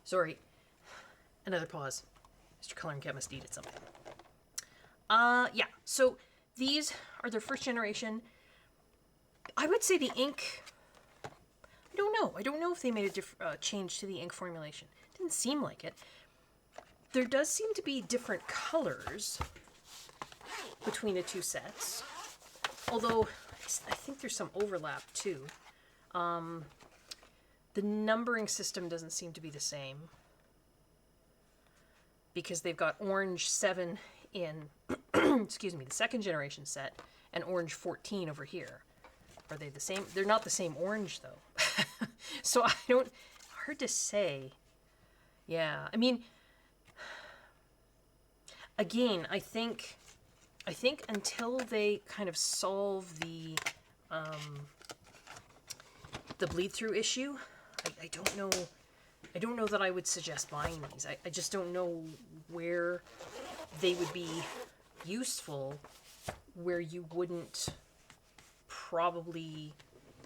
Sorry, another pause. Mr. Coloring Chemist needed something. Yeah, so these are their first generation. I would say the ink, I don't know. I don't know if they made a change to the ink formulation. Didn't seem like it. There does seem to be different colors between the two sets. Although, I think there's some overlap too. The numbering system doesn't seem to be the same. Because they've got orange 7 in, excuse me, the second generation set, and orange 14 over here. Are they the same? They're not the same orange, though. So I don't, hard to say. Yeah, I mean, again, I think until they kind of solve the bleed through issue, I don't know. I don't know that I would suggest buying these. I just don't know where they would be useful, where you wouldn't probably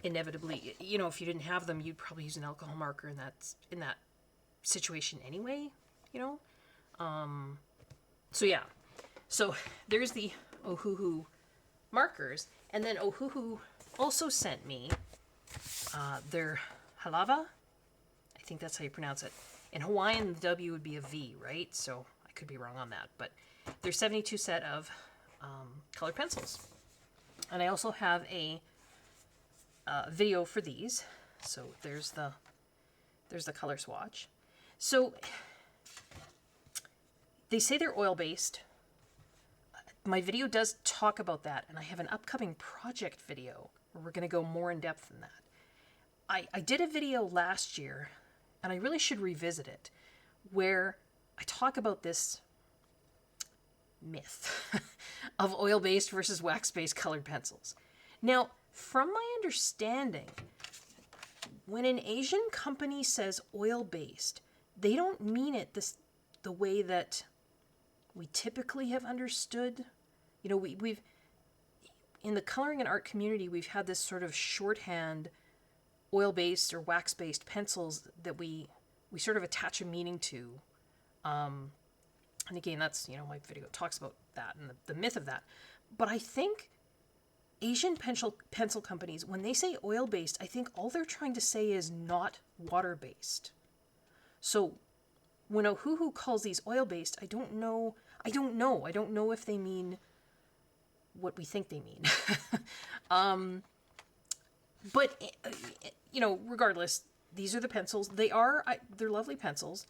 inevitably, you know, if you didn't have them, you'd probably use an alcohol marker in that situation anyway, you know? So yeah. So there's the Ohuhu markers, and then Ohuhu also sent me their Halawa. I think that's how you pronounce it. In Hawaiian, the W would be a V, right? So I could be wrong on that. But there's 72 set of colored pencils. And I also have a video for these. So there's the color swatch. So they say they're oil-based. My video does talk about that, and I have an upcoming project video where we're going to go more in depth than that. I did a video last year, and I really should revisit it, where I talk about this myth of oil-based versus wax-based colored pencils. Now, from my understanding, when an Asian company says oil-based, they don't mean it the way that we typically have understood. You know, we've in the coloring and art community, we've had this sort of shorthand oil-based or wax-based pencils that we sort of attach a meaning to. And again, that's, you know, my video talks about that and the myth of that. But I think Asian pencil companies, when they say oil-based, I think all they're trying to say is not water-based. So when Ohuhu calls these oil-based, I don't know if they mean what we think they mean. But, you know, regardless, these are the pencils. They're lovely pencils.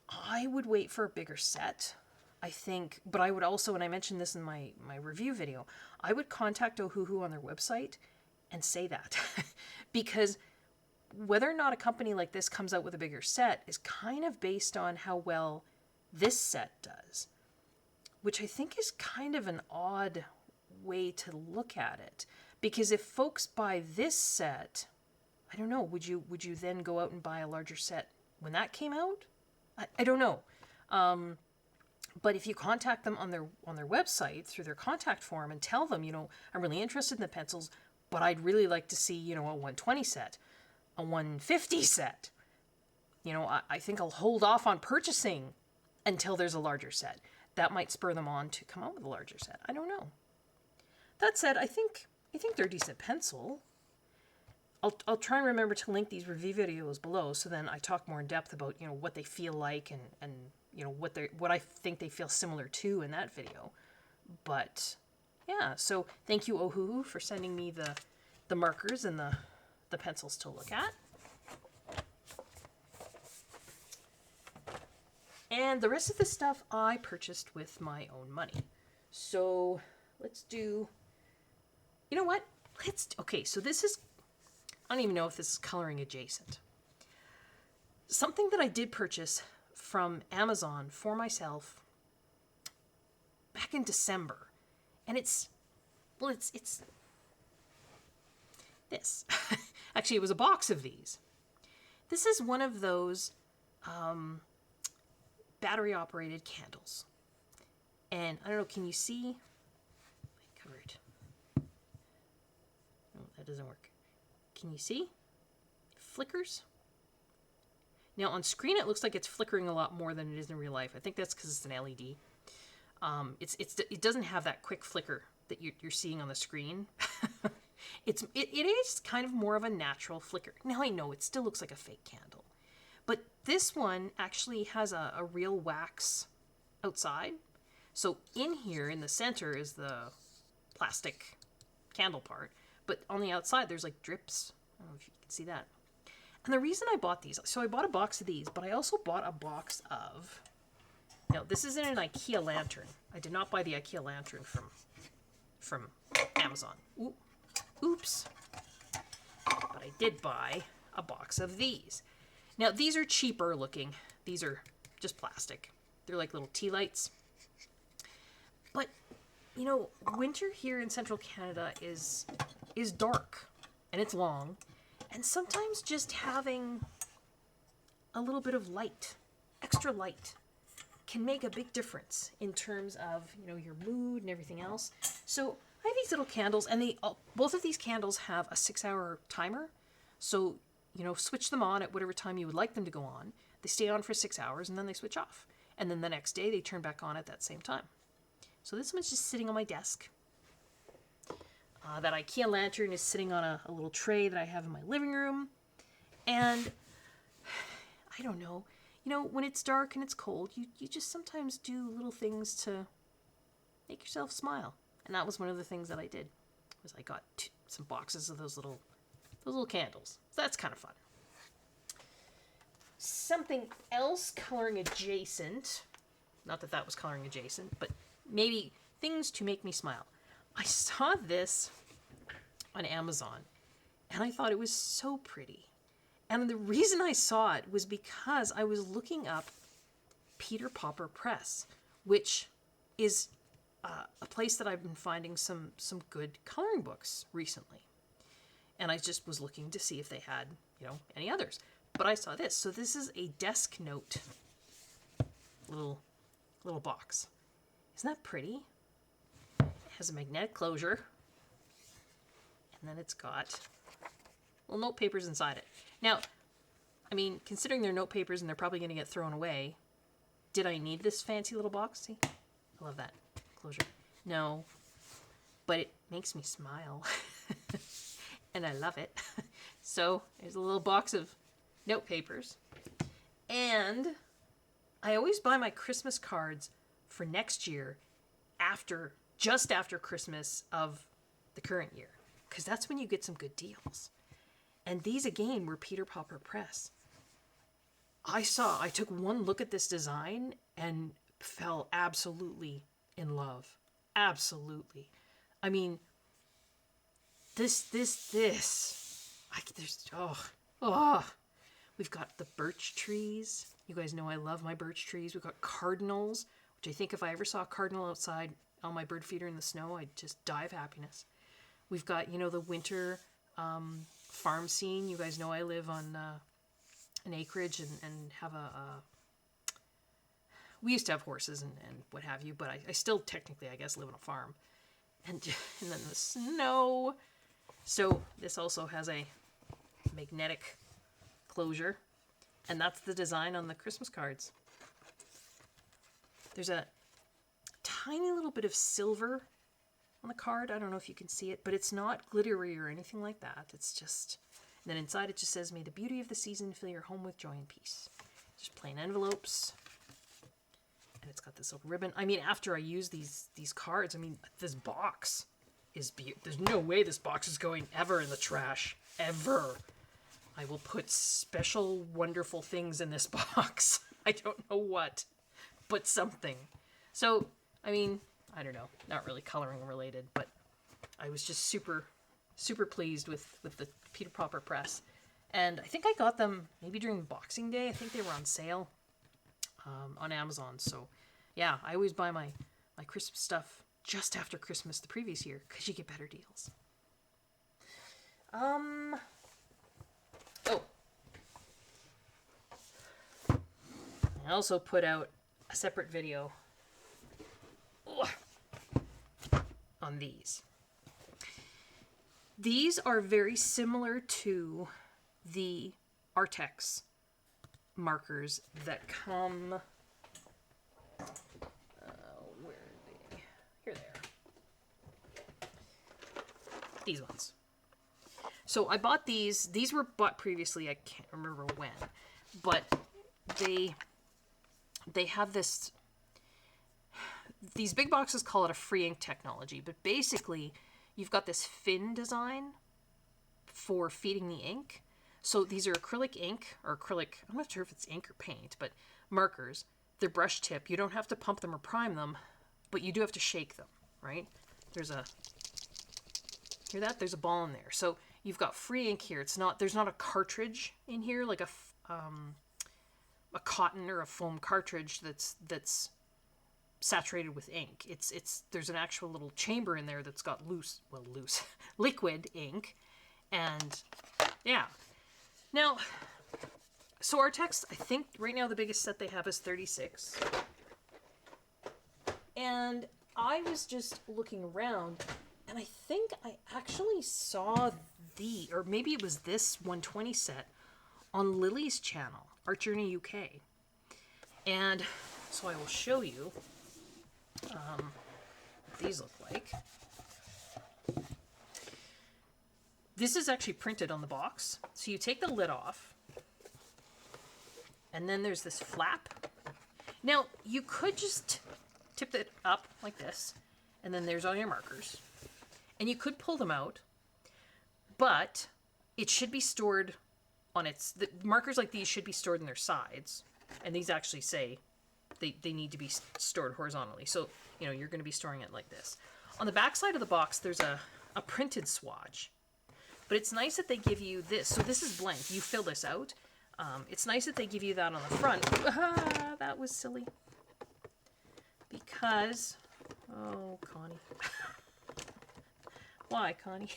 I would wait for a bigger set, I think. But I would also, and I mentioned this in my review video, I would contact Ohuhu on their website and say that. Because whether or not a company like this comes out with a bigger set is kind of based on how well this set does. Which I think is kind of an odd way to look at it. Because if folks buy this set, I don't know, would you then go out and buy a larger set when that came out? I don't know. But if you contact them on their website through their contact form and tell them, you know, I'm really interested in the pencils, but I'd really like to see, you know, a 120 set, a 150 set. You know, I think I'll hold off on purchasing until there's a larger set. That might spur them on to come out with a larger set. I don't know. That said, I think they're a decent pencil. I'll try and remember to link these review videos below, so then I talk more in depth about, you know, what they feel like and you know what I think they feel similar to in that video. But yeah, so thank you Ohuhu for sending me the markers and the pencils to look at. And the rest of the stuff I purchased with my own money. So let's do, you know what? Okay, so this is, I don't even know if this is coloring adjacent. Something that I did purchase from Amazon for myself back in December. And it's this. Actually, it was a box of these. This is one of those battery-operated candles. And I don't know, can you see? Cover it. Oh, that doesn't work. Can you see? It flickers. Now on screen it looks like it's flickering a lot more than it is in real life. I think that's because it's an LED. It doesn't have that quick flicker that you're seeing on the screen. It is kind of more of a natural flicker. Now I know it still looks like a fake candle, but this one actually has a real wax outside. So in here in the center is the plastic candle part, but on the outside there's like drips. I don't know if you can see that. And the reason I bought these, so I bought a box of these, but I also bought a box of, now this isn't an IKEA lantern. I did not buy the IKEA lantern from Amazon. Oops. But I did buy a box of these. Now these are cheaper looking. These are just plastic. They're like little tea lights. But, you know, winter here in central Canada is dark and it's long. And sometimes just having a little bit of light, extra light, can make a big difference in terms of, you know, your mood and everything else. So I have these little candles, and both of these candles have a 6-hour timer. So, you know, switch them on at whatever time you would like them to go on. They stay on for 6 hours, and then they switch off. And then the next day, they turn back on at that same time. So this one's just sitting on my desk. That IKEA lantern is sitting on a little tray that I have in my living room. And I don't know. You know, when it's dark and it's cold, you just sometimes do little things to make yourself smile. And that was one of the things that I did. Was I got some boxes of those little candles. So that's kind of fun. Something else coloring adjacent. Not that that was coloring adjacent, but maybe things to make me smile. I saw this on Amazon, and I thought it was so pretty. And the reason I saw it was because I was looking up Peter Popper Press, which is a place that I've been finding some good coloring books recently. And I just was looking to see if they had, you know, any others. But I saw this. So this is a desk note little box. Isn't that pretty? Has a magnetic closure, and then it's got little note papers inside it. Now, I mean, considering they're note papers and they're probably going to get thrown away, did I need this fancy little box? See, I love that closure. No, but it makes me smile, and I love it. So there's a little box of note papers, and I always buy my Christmas cards for next year just after Christmas of the current year, because that's when you get some good deals. And these again were Peter Popper Press. I took one look at this design and fell absolutely in love. Absolutely. I mean, we've got the birch trees. You guys know I love my birch trees. We've got cardinals, which I think if I ever saw a cardinal outside on my bird feeder in the snow, I'd just die of happiness. We've got, you know, the winter farm scene. You guys know I live on an acreage and have we used to have horses and what have you, but I still technically, I guess, live on a farm. And then the snow. So this also has a magnetic closure, and that's the design on the Christmas cards. There's a tiny little bit of silver on the card. I don't know if you can see it, but it's not glittery or anything like that. It's just, and then inside it just says, "May the beauty of the season fill your home with joy and peace." Just plain envelopes. And it's got this little ribbon. I mean, after I use these cards, I mean, this box is there's no way this box is going ever in the trash. Ever. I will put special, wonderful things in this box. I don't know what, but something. So, I mean, I don't know, not really coloring related, but I was just super, super pleased with the Peter Popper Press. And I think I got them maybe during Boxing Day. I think they were on sale on Amazon. So, yeah, I always buy my Christmas stuff just after Christmas the previous year because you get better deals. I also put out a separate video on these. These are very similar to the Artex markers that come, where These ones. So I bought these. These were bought previously. I can't remember when. But they have this... These big boxes call it a free ink technology. But basically, you've got this fin design for feeding the ink. So these are acrylic ink, or acrylic... I'm not sure if it's ink or paint, but markers. They're brush tip. You don't have to pump them or prime them, but you do have to shake them, right? There's a... Hear that? There's a ball in there. So you've got free ink here. There's not a cartridge in here, like a cotton or a foam cartridge that's saturated with ink. There's an actual little chamber in there that's got loose liquid ink. And yeah. Now, so Artex, I think right now the biggest set they have is 36. And I was just looking around, and I think I actually saw or maybe it was this 120 set on Lily's channel, Art Journey UK. And so I will show you what these look like. This is actually printed on the box. So you take the lid off, and then there's this flap. Now, you could just tip it up like this, and then there's all your markers. And you could pull them out, but it should be stored on the markers like these should be stored in their sides. And these actually say they need to be stored horizontally. So, you're going to be storing it like this. On the back side of the box, there's a printed swatch. But it's nice that they give you this. So this is blank. You fill this out. It's nice that they give you that on the front. That was silly. Because... Oh, Connie. Why, Connie?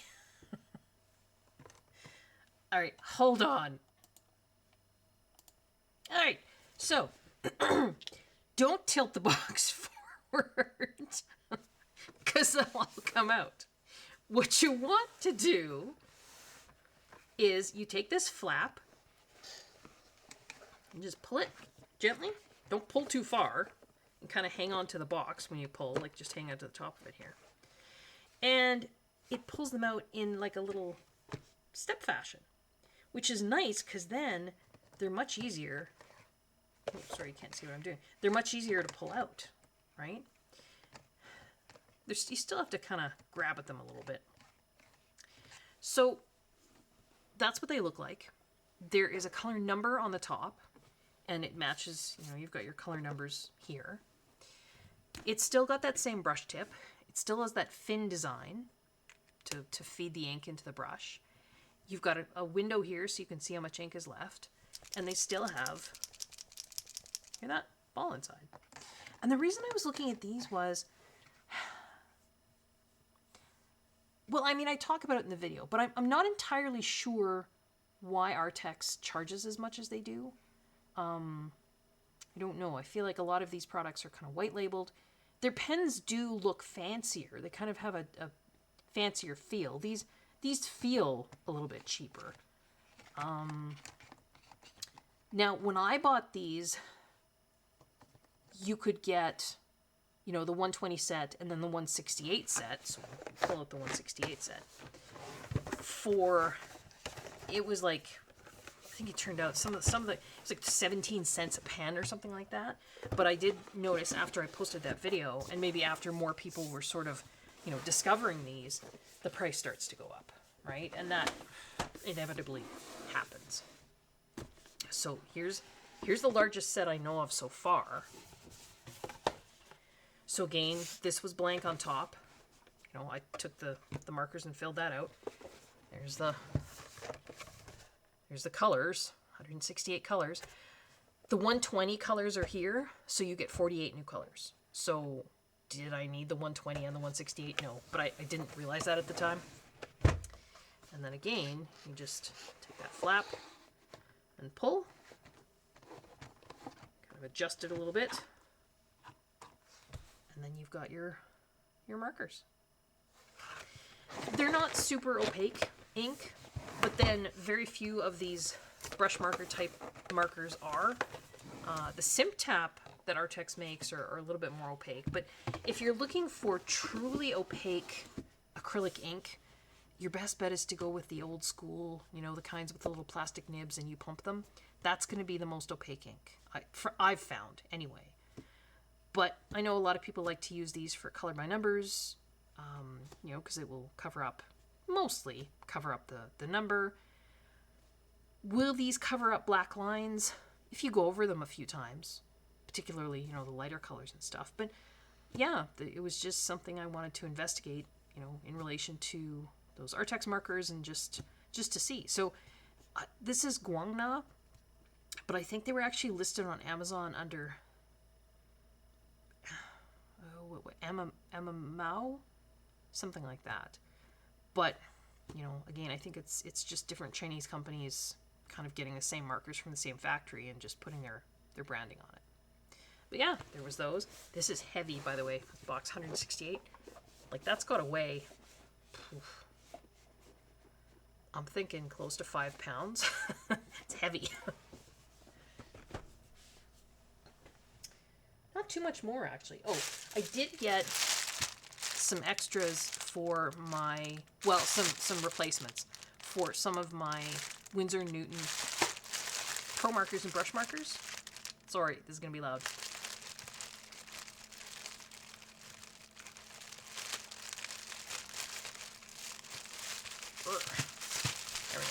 All right, hold on. All right, so don't tilt the box forward because they'll all come out. What you want to do is you take this flap and just pull it gently. Don't pull too far, and kind of hang on to the box when you pull, like just hang on to the top of it here. And it pulls them out in like a little step fashion, which is nice because then they're much easier. Oh, sorry, you can't see what I'm doing. They're much easier to pull out, right? You still have to kind of grab at them a little bit. So that's what they look like. There is a color number on the top, and it matches, you've got your color numbers here. It's still got that same brush tip. It still has that fin design to feed the ink into the brush. You've got a window here so you can see how much ink is left. And they still have, hear that? Ball inside. And the reason I was looking at these was, well, I talk about it in the video, but I'm not entirely sure why Artex charges as much as they do. I don't know. I feel like a lot of these products are kind of white labeled. Their pens do look fancier. They kind of have a fancier feel. These feel a little bit cheaper. Now, when I bought these, you could get, the 120 set and then the 168 set. So pull out the 168 set. It was like, I think it turned out some of the, it was like 17 cents a pen or something like that. But I did notice after I posted that video, and maybe after more people were sort of, discovering these, the price starts to go up, right? And that inevitably happens. So here's the largest set I know of so far. So again, this was blank on top. I took the markers and filled that out. There's the colors, 168 colors. The 120 colors are here, so you get 48 new colors. So did I need the 120 and the 168? No, but I didn't realize that at the time. And then again, you just take that flap and pull. Kind of adjust it a little bit. And then you've got your markers. They're not super opaque ink, but then very few of these brush marker type markers are. The Simp Tap that Artex makes are a little bit more opaque, but if you're looking for truly opaque acrylic ink, your best bet is to go with the old school, you know, the kinds with the little plastic nibs and you pump them. That's going to be the most opaque ink, I've found anyway. But I know a lot of people like to use these for color by numbers, you know, because it will mostly cover up the number. Will these cover up black lines if you go over them a few times, particularly, you know, the lighter colors and stuff? But yeah, it was just something I wanted to investigate, you know, in relation to those Artex markers and just to see. So this is Guangna, but I think they were actually listed on Amazon under Amamao, something like that. But, you know, again, I think it's just different Chinese companies kind of getting the same markers from the same factory and just putting their branding on it. But yeah, there was those. This is heavy, by the way. Box 168. Like, that's got to weigh, I'm thinking close to 5 pounds. It's heavy. Not too much more, actually. Oh, I did get some extras for my, well, some replacements for some of my Winsor & Newton Pro markers and brush markers. Sorry, this is going to be loud. There we go.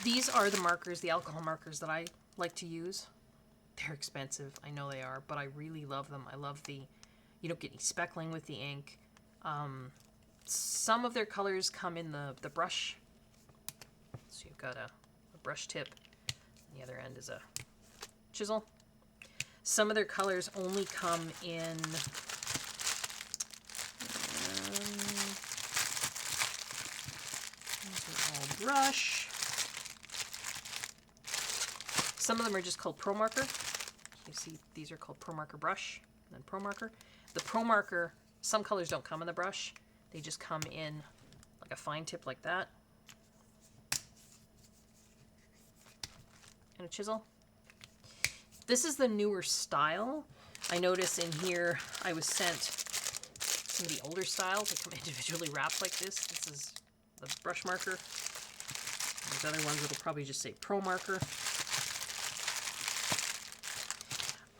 These are the markers, the alcohol markers that I like to use. They're expensive, I know they are, but I really love them. I love you don't get any speckling with the ink. Some of their colors come in the brush. So you've got a brush tip, and the other end is a chisel. Some of their colors only come in all brush. Some of them are just called Pro Marker. You see, these are called Pro Marker Brush, and then Pro Marker. The Pro Marker, some colors don't come in the brush. They just come in like a fine tip like that. And a chisel. This is the newer style. I notice in here I was sent some of the older styles. They come individually wrapped like this. This is the brush marker. There's other ones that'll probably just say Pro Marker.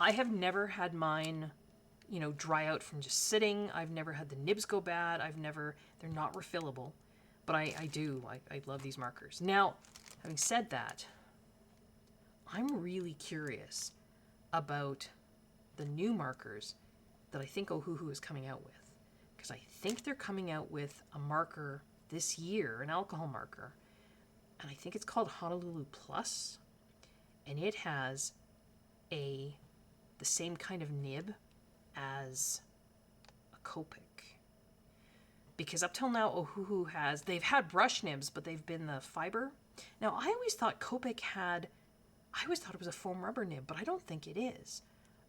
I have never had mine, you know, dry out from just sitting. I've never had the nibs go bad. They're not refillable, but I love these markers. Now, having said that, I'm really curious about the new markers that I think Ohuhu is coming out with, because I think they're coming out with a marker this year, an alcohol marker, and I think it's called Honolulu Plus, and it has the same kind of nib as a Copic. Because up till now, Ohuhu they've had brush nibs, but they've been the fiber. Now, I always thought it was a foam rubber nib, but I don't think it is.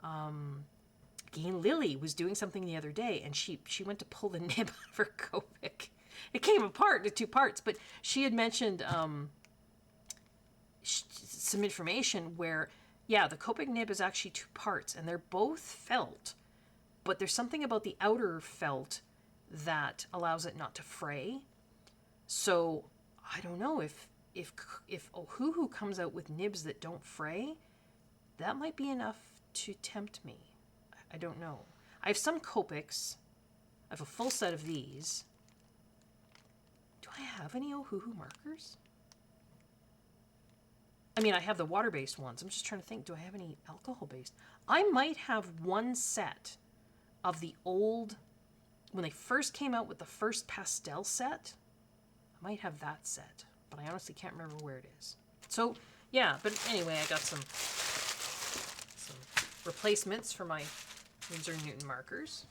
Again, Lily was doing something the other day, and she went to pull the nib out of her Copic. It came apart into 2 parts, but she had mentioned some information where, yeah, the Copic nib is actually 2 parts, and they're both felt, but there's something about the outer felt that allows it not to fray. So I don't know if Ohuhu comes out with nibs that don't fray, that might be enough to tempt me. I don't know. I have some Copics. I have a full set of these. Do I have any Ohuhu markers? I mean, I have the water-based ones. I'm just trying to think, do I have any alcohol-based? I might have one set of the old, when they first came out with the first pastel set, I might have that set, but I honestly can't remember where it is. So, yeah, but anyway, I got some replacements for my Winsor & Newton markers.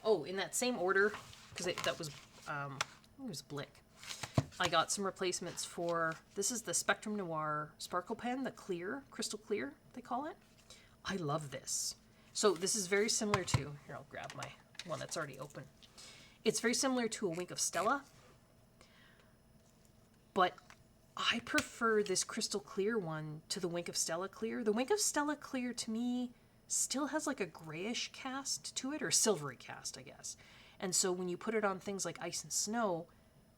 Oh, in that same order, because that was, I think it was Blick. I got some replacements for, this is the Spectrum Noir Sparkle Pen, the clear, crystal clear, they call it. I love this. So this is very similar to, here, I'll grab my one that's already open. It's very similar to a Wink of Stella, but I prefer this crystal clear one to the Wink of Stella clear. The Wink of Stella clear to me still has like a grayish cast to it, or silvery cast, I guess. And so when you put it on things like ice and snow,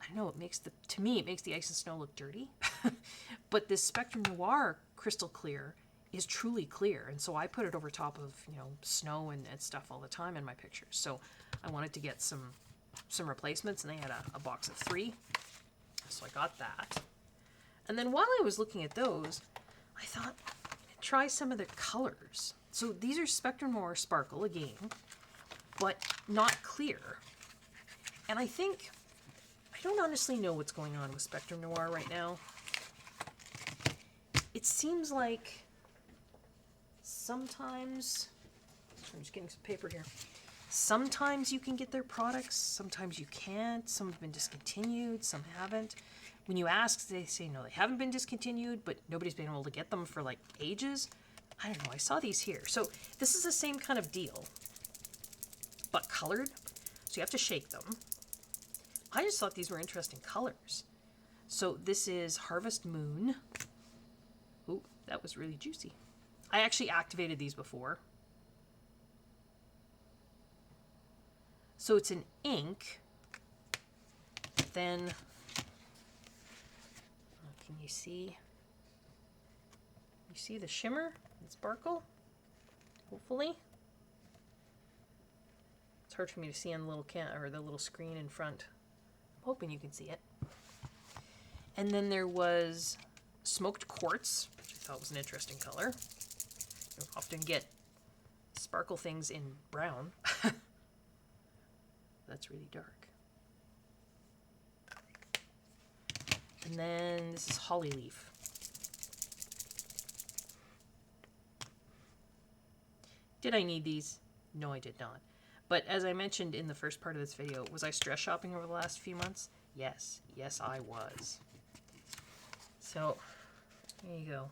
I don't know, it makes the ice and snow look dirty. But this Spectrum Noir crystal clear is truly clear. And so I put it over top of, snow and stuff all the time in my pictures. So I wanted to get some replacements, and they had a box of 3. So I got that. And then while I was looking at those, I thought, I'd try some of the colors. So these are Spectrum Noir Sparkle again, but not clear. And I don't honestly know what's going on with Spectrum Noir right now. It seems like sometimes, I'm just getting some paper here. Sometimes you can get their products, sometimes you can't. Some have been discontinued, some haven't. When you ask, they say no, they haven't been discontinued, but nobody's been able to get them for like ages. I don't know, I saw these here. So this is the same kind of deal, but colored. So you have to shake them. I just thought these were interesting colors. So this is Harvest Moon. Ooh, that was really juicy. I actually activated these before. So it's an ink. Then, can you see? You see the shimmer and sparkle? Hopefully. It's hard for me to see on the little the little screen in front. I'm hoping you can see it. And then there was Smoked Quartz, which I thought was an interesting color. You often get sparkle things in brown. That's really dark. And then this is Holly Leaf. Did I need these? No, I did not. But as I mentioned in the first part of this video, was I stress shopping over the last few months? Yes. Yes, I was. So, here you go.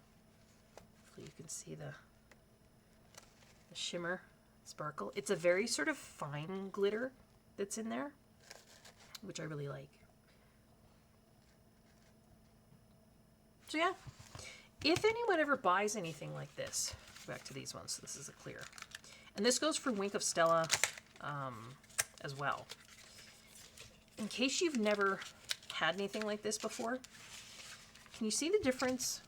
Hopefully you can see the shimmer, sparkle. It's a very sort of fine glitter that's in there, which I really like. So yeah, if anyone ever buys anything like this, back to these ones, so this is a clear. And this goes for Wink of Stella as well. In case you've never had anything like this before, can you see the difference?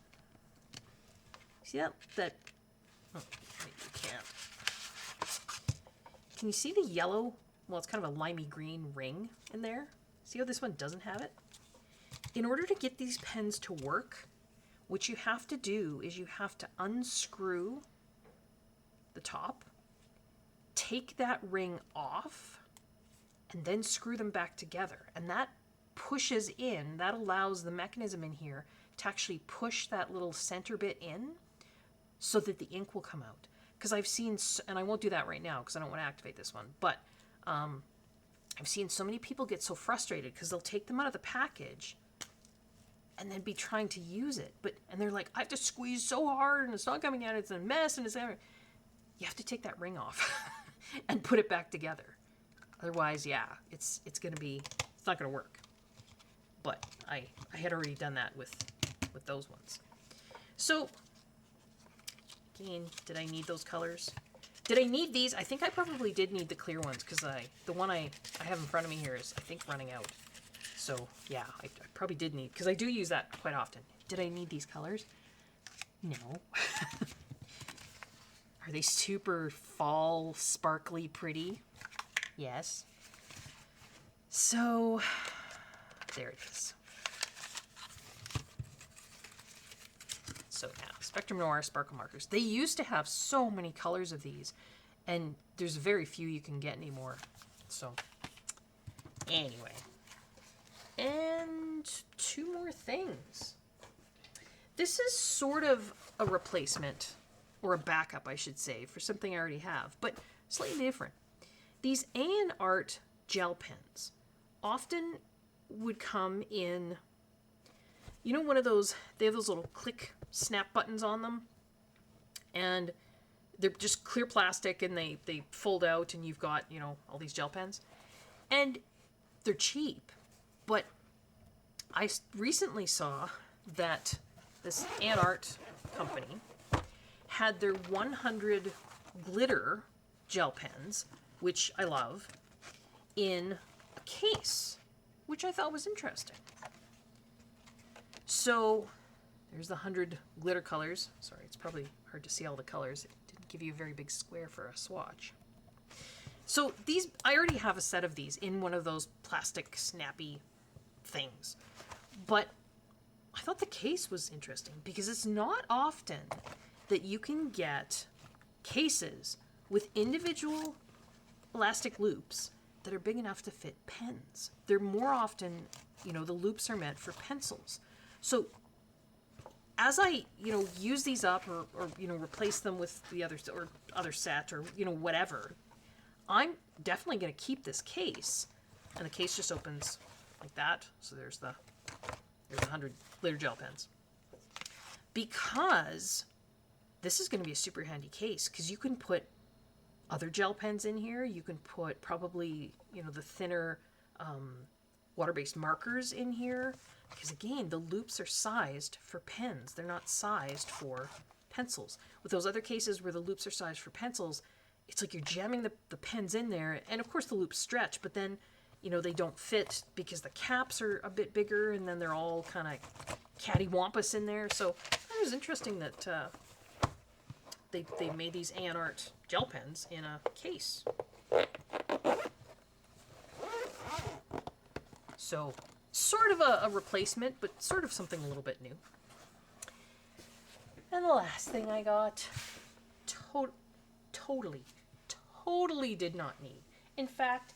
See that? Oh, maybe you can't. Can you see the yellow? Well, it's kind of a limey green ring in there. See how this one doesn't have it? In order to get these pens to work, what you have to do is you have to unscrew the top, take that ring off, and then screw them back together. And that pushes in, that allows the mechanism in here to actually push that little center bit in so that the ink will come out. Because I've seen, and I won't do that right now because I don't want to activate this one, but I've seen so many people get so frustrated because they'll take them out of the package and then be trying to use it. And they're like, I have to squeeze so hard and it's not coming out, it's a mess, and it's everything. You have to take that ring off and put it back together. Otherwise, yeah, it's not gonna work. But I had already done that with those ones. So again, did I need those colors? Did I need these? I think I probably did need the clear ones because the one I have in front of me here is, I think, running out. So yeah, I probably did need, because I do use that quite often. Did I need these colors? No. Are they super fall, sparkly, pretty? Yes. So there it is. So now, Spectrum Noir Sparkle Markers. They used to have so many colors of these, and there's very few you can get anymore. So, anyway. And 2 more things. This is sort of a replacement, or a backup, I should say, for something I already have, but slightly different. These A&Art gel pens often would come in, you know, one of those, they have those little click snap buttons on them, and they're just clear plastic, and they fold out, and you've got, you know, all these gel pens, and they're cheap. But I recently saw that this Ant Art company had their 100 glitter gel pens, which I love, in a case, which I thought was interesting. So there's the 100 glitter colors. Sorry, it's probably hard to see all the colors. It didn't give you a very big square for a swatch. So these, I already have a set of these in one of those plastic snappy things. But I thought the case was interesting because it's not often that you can get cases with individual elastic loops that are big enough to fit pens. They're more often, the loops are meant for pencils. So as I, use these up or replace them with the other set or, whatever, I'm definitely going to keep this case. And the case just opens like that. So there's 100 glitter gel pens. Because this is going to be a super handy case because you can put other gel pens in here. You can put probably, the thinner water-based markers in here. Because again, the loops are sized for pens. They're not sized for pencils. With those other cases where the loops are sized for pencils, it's like you're jamming the pens in there. And of course the loops stretch, but then, they don't fit because the caps are a bit bigger and then they're all kind of cattywampus in there. So it was interesting that they made these Ant Art gel pens in a case. So sort of a replacement, but sort of something a little bit new. And the last thing I got, totally did not need. In fact,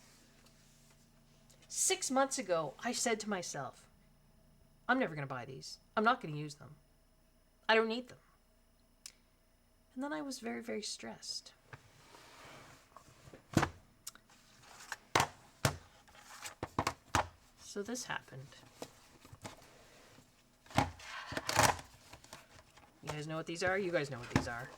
6 months ago, I said to myself, I'm never going to buy these. I'm not going to use them. I don't need them. And then I was very, very stressed. So this happened. You guys know what these are? You guys know what these are.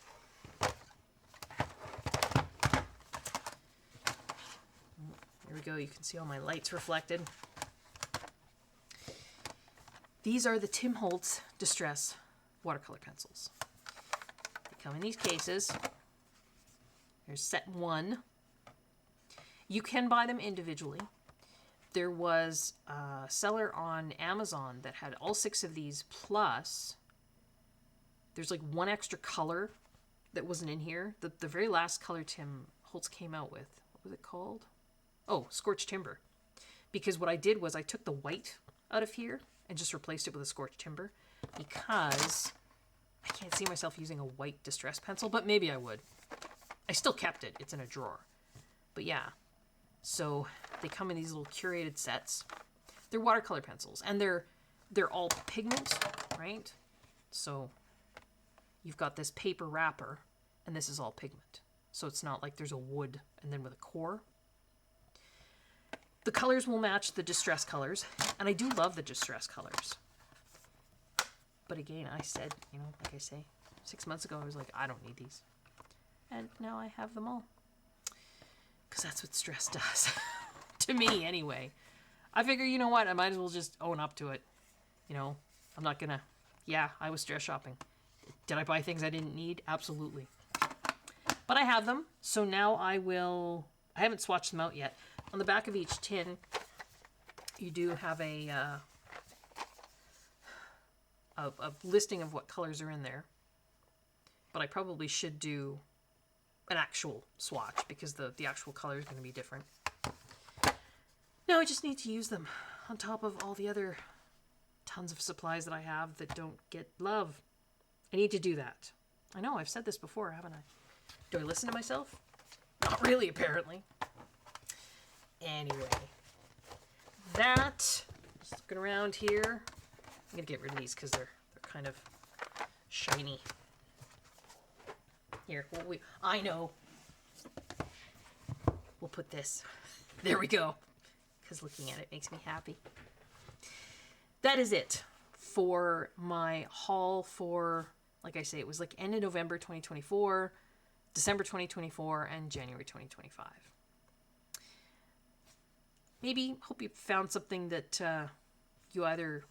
Here we go. You can see all my lights reflected. These are the Tim Holtz Distress watercolor pencils. They come in these cases. Here's set 1. You can buy them individually. There was a seller on Amazon that had all 6 of these, plus there's like one extra color that wasn't in here. The very last color Tim Holtz came out with, what was it called? Oh, Scorched Timber. Because what I did was I took the white out of here and just replaced it with a Scorched Timber because I can't see myself using a white distress pencil, but maybe I would. I still kept it. It's in a drawer. But yeah. So they come in these little curated sets. They're watercolor pencils, and they're all pigment, right? So you've got this paper wrapper, and this is all pigment. So it's not like there's a wood and then with a core. The colors will match the distress colors, and I do love the distress colors. But again, I said, like I say, 6 months ago, I was like, I don't need these. And now I have them all. Because that's what stress does. To me, anyway. I figure, you know what? I might as well just own up to it. I'm not going to... Yeah, I was stress shopping. Did I buy things I didn't need? Absolutely. But I have them. So now I will... I haven't swatched them out yet. On the back of each tin, you do have a listing of what colors are in there. But I probably should do an actual swatch because the actual color is going to be different. No, I just need to use them on top of all the other tons of supplies that I have that don't get love. I need to do that. I know, I've said this before, haven't I? Do I listen to myself? Not really, apparently. Anyway, just looking around here. I'm going to get rid of these because they're kind of shiny. Here, I know. We'll put this. There we go. Because looking at it makes me happy. That is it for my haul for, like I say, it was like end of November 2024, December 2024, and January 2025. Maybe, hope you found something that you either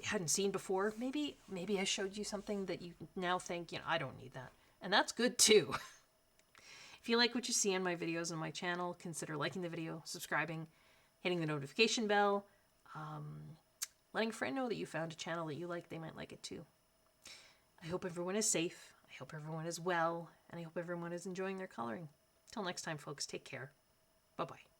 hadn't seen before. Maybe I showed you something that you now think, I don't need that. And that's good too. If you like what you see on my videos on my channel, consider liking the video, subscribing, hitting the notification bell, letting a friend know that you found a channel that you like. They might like it too. I hope everyone is safe. I hope everyone is well. And I hope everyone is enjoying their coloring. Till next time, folks, take care. Bye-bye.